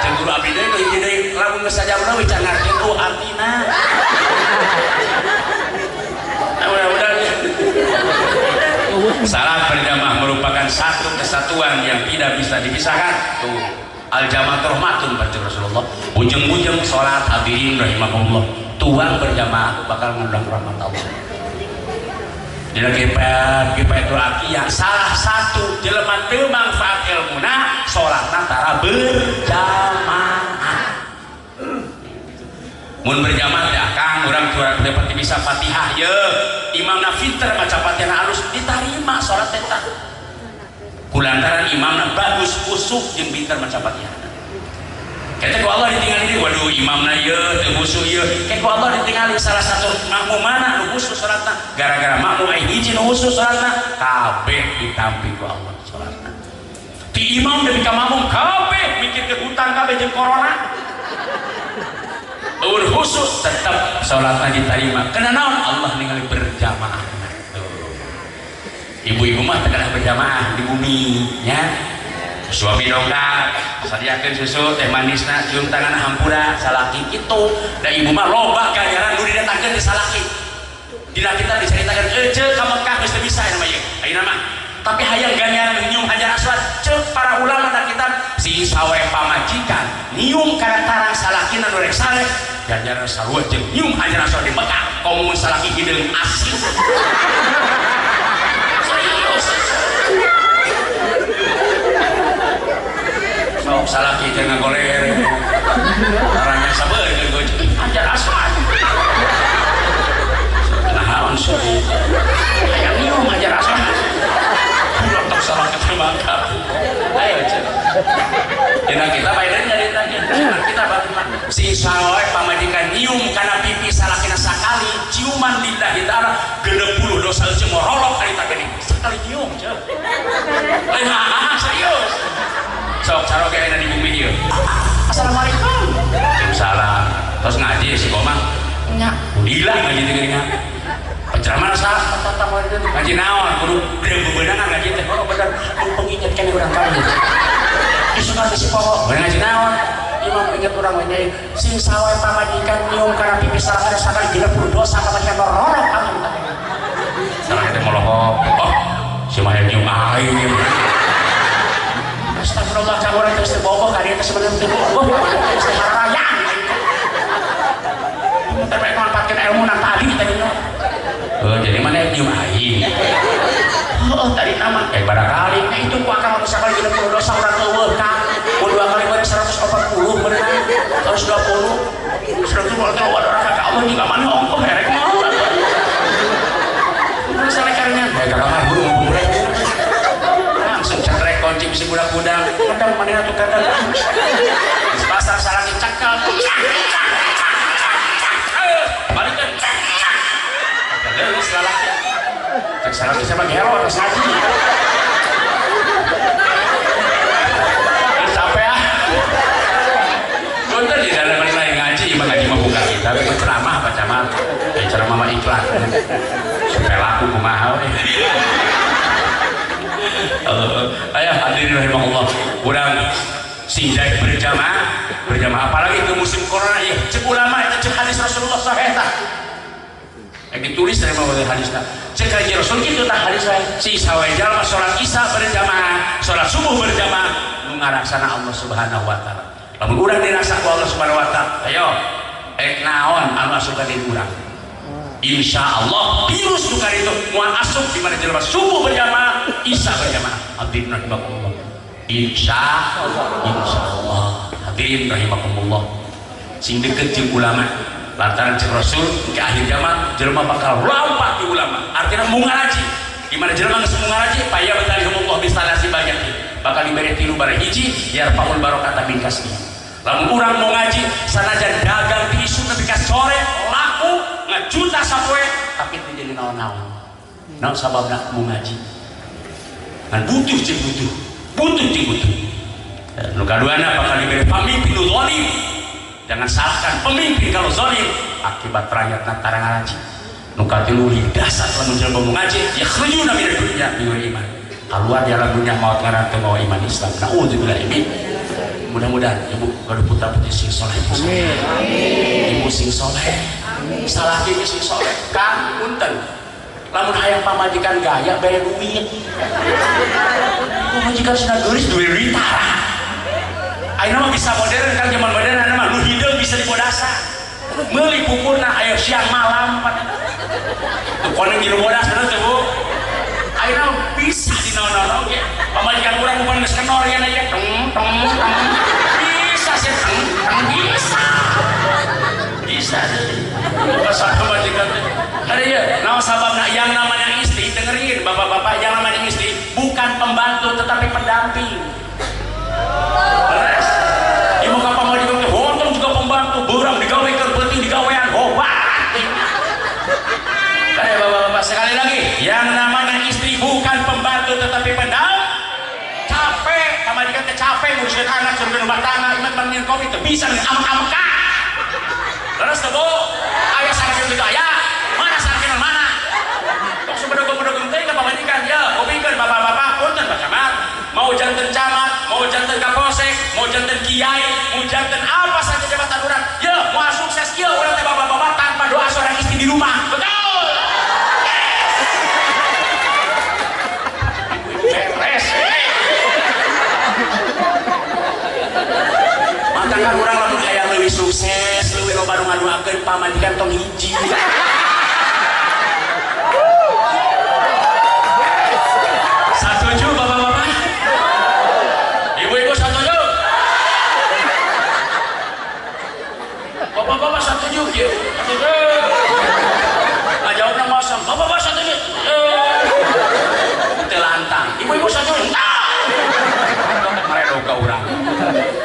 cek guru abdi deui lamun geus saja melangkung can ngarti oh artina mudah-mudahan salat berjamaah merupakan satu kesatuan yang tidak bisa dipisahkan tuh al-jamaah rahmatun baca Rasulullah ujung-ujung sholat hadirin rahimahullah tuang berjamaah bakal mengundang rahmat Allah dina kipet aki yang salah satu jelema teu manfaat ilmuna sholatna tara berjamaah mun berjamaah ya kang urang curang dapat bisa Fatihah ye imamna pinter baca Fatihah halus diterima sholat eta kulantaran imamna bagus usuk jeung pinter baca Fatihah kata ku Allah ditinggali deui waduh imamna ye teu usuk ye kata ku Allah ditinggali salah satu makmum mana nu usuk salatna gara-gara makmum aya hiji nu usuk salatna kabeh ditampi ku Allah salatna ti imam demi ka makmum kabeh mikir ke hutang kabeh jeung corona khusus tetap sholatnya diterima karena naon Allah ningali berjamaah ibu-ibu mah tengah berjamaah di bumi ya. Suami dongkap sadiakeun susu teh manisna cium tangan hampura salaki kitu da ibu mah loba ganjaran nu didatangkeun di salaki dina kita diceritakan ceuk ka Mekah geus teu bisa nama ieu ayeuna mah tapi hayang ganjaran nyium hajar aswad ceuk para ulama da kitab si sawe pamajikan nyium kana tarang salakina nu rek saleh ganjaran sarua jeung nyium hajar aswad di Mekah komun salaki hideung asli serius sok salaki teh ngagoler orangnya sabar gue hajar aswad nahaon suci hayang nyium hajar aswad lotok salaki teh mangkap ayo cek dina kita bayarin nyarita kita si sawe pamajikan nyium kana pipi salakina sakali ciuman lillahi ta'ala 60 dosa euceum morolok harita geuning sakali nyium cek serius sok caro kayaknya di bumi dia assalamualaikum waalaikumsalam terus ngaji si komang nya udilah ngaji teh geuningan penceramah sah ngaji naon kudu beunang ngaji teh oh bener penginget kan urang kami disukan si poho ngaji naon imam inget urang we nyai sing sawe pamajikan nyium kana pipi salakina sakali 30 dosa pamajikan nororok kami salah teh molohok oh si mah nyium aing astagfirullah cabur itu seboboh kali itu sebenarnya itu boboh itu marayang tapi manfaatkan ilmu nan tadi tadinya jadi mana nyium aing tadi nama barangkali itu ku akan misalkan 30 dosa orang eueuh kang mun 2 kali bari 140 bener 120 120 orang kakak Allah juga mana ongkoh herek mau misalnya karena kakak burung langsung cetrek kunci bisi budak-budak kadang mana tuh kadang di pasar salaki cakal balikan geus lalaki cek salaki sama gelo terus ngaji capek ah punten di dalam lain ngaji imam ngaji mah buka kita tapi ceramah baca mah ceramah mah iklan supaya laku kumaha we ayah hadirin rahimahullah kurang sinjai berjamaah apalagi ke musim corona ya cek ulama itu cek hadis Rasulullah sahih tah yang ditulis dari hadisnya cek kaji Rasul itu tah hadis si sawe jalma sholat isya berjamaah sholat subuh berjamaah ngaraksana Allah subhanahu wa ta'ala lamun urang dirasa ku Allah subhanahu wa ta'ala ayo naon anu asup ka diri urang insyaallah virus tukar itu mau asup di mana jelema subuh berjamaah isya berjamaah hadirin rahimakumullah insyaallah hadirin rahimakumullah sing deket jeung ulama lantaran cek Rasul ke akhir zaman jelema bakal lompat di ulama artinya mau ngaji di mana jelema geus mau ngaji paya batalihumullah bisalasi banyak bakal diberi tilu bare hiji yarfaul barokata min kasbi lamun urang mau ngaji sanajan dagang di isu nepi ka sore laku ngajuta sapoe tapi teu jadi naon-naon naon sababna mau ngaji kan butuh jeung butuh nu kaduana bakal diberi pamimpin nu zalim jangan salahkan pemimpin kalau zalim akibat rakyat tara ngaji nu katilu dasar lamun jelema mau ngaji ya khurujuna min dunya bi iman keluar dari dunia maut ngaran teu mawa iman Islam naudzubillah min mudah-mudahan ibu gaduh putra-putri sing soleh ibu sing soleh salaki sing soleh kang punten lamun hayang pamajikan gaya bayar duit pamajikan sudah geuris duit tara ayeuna mah bisa modern kan zaman modern ayeuna mah nu hideung bisa dibodasa meuli pupurna aya siang malam tuh kono di bodas bener tuh Bu ayeuna bisa dinaon-naon oge pamajikan urang bukan geus kenor ya aya bisa sih bisa pasal pamajikan ada ya naon sababna yang namanya istri dengerin bapak-bapak yang namanya istri bukan pembantu tetapi pendamping beres ibu kapal mau digawe hontong juga pembantu berang digawe kerbeting digawean hobat kayak bapak-bapak sekali lagi yang namanya istri bukan pembantu tetapi pendamping capek pamajikan teh capek nguruskeun anak suruh rumah tangga iman banding kopi teu bisa amak-amak terus tuh Bu ayah salah gitu ayah mana salah mana kok sebedogong-bedogong teh ka pamajikan ya euy pamajikan tong hiji. Setuju bapak-bapak? Ibu-ibu setuju? Bapak-bapak setuju kieu? Ngajawabna mosong. Bapak-bapak setuju? Teu lantang. Ibu-ibu setuju? Mereka ka urang.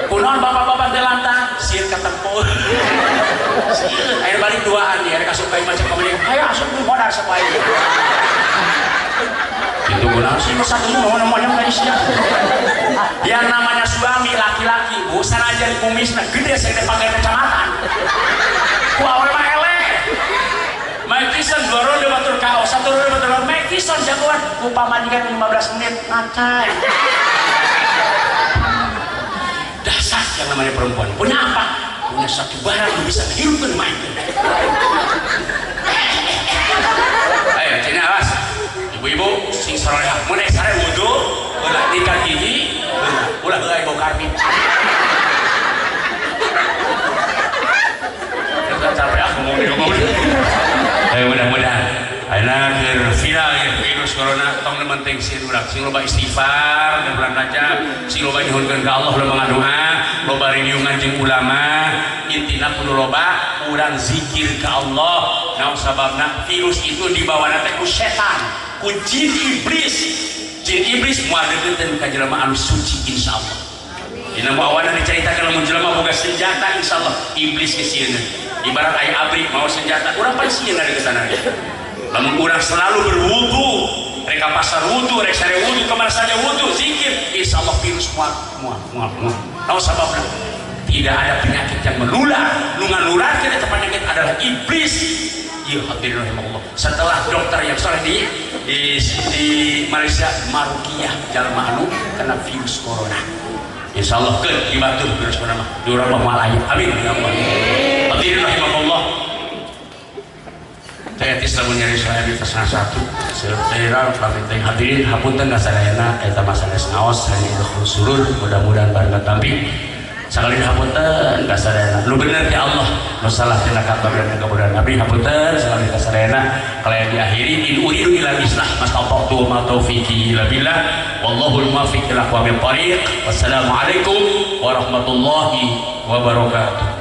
Kunaon bapak-bapak teu lantang? Sieun katempur. Sieun aya balik duaan ya, kasupai macam kamari. Hayo asup modal sapoe. Itu guna sih satu mau namanya Malaysia. Yang namanya suami laki-laki bu sanajan kumisna gede saya pakai kecamatan ku awal mah eleh Mike Tyson 2 ronde batur KO 1 ronde batur Mike Tyson jagoan ku pamajikan 15 menit ngacai. Dasar yang namanya perempuan punya apa? Punya satu barang yang bisa menghidupkan Mike. Ayo sini awas ibu-ibu sing saroreha mun sare wudu ulah tingkat gigi ulah euy bau karpet kita capek aku ngomong mudah-mudahan ayeuna keur viral ya virus corona tong penting sieun urang sing loba istighfar dan bulan Rajab sing loba nyuhunkeun ka Allah loba ngadoa loba riungan jeung ulama intina kudu loba urang zikir ka Allah naon sababna virus itu dibawana teh ku setan ku jin iblis moal deukeutkeun ka jelema anu suci insyaallah. Dina bawana dicaritakeun lamun jelema boga senjata insyaallah iblis ge sieun. Ibarat aya abri mau senjata urang paling sieun deukeutana. Lamun urang selalu berwudu, rek ka pasar wudu, rek sare wudu, kemana saja wudu, zikir, insyaallah virus moal. Tahu sababna? Tidak ada penyakit yang menular, nu nganurarkeun eta penyakit adalah iblis. Ya hadirin rahimahullah. Setelah dokter yang soleh di Malaysia Marukiyah jalma anu kena virus corona. Insyaallah keun dibatur virus corona mah di urang Malaya. Amin ya Allah. Hadirin rahimahullah. Saya Islam nyari saya di tasna satu. Saya pamit hadirin hapunten kasadayana eta masalah ngaos hanya khulsulur mudah-mudahan bareng tampi. Sekali hapunten kasadayana lu bener ya Allah nu salah tina kabar dan kemudahan abdi hapunten sekali kasadayana kalian diakhiri in uridu ila islah mastata'tu ma taufiqi illa billah wallahul muwaffiq ila aqwamit thariq wassalamu alaikum warahmatullahi wabarakatuh.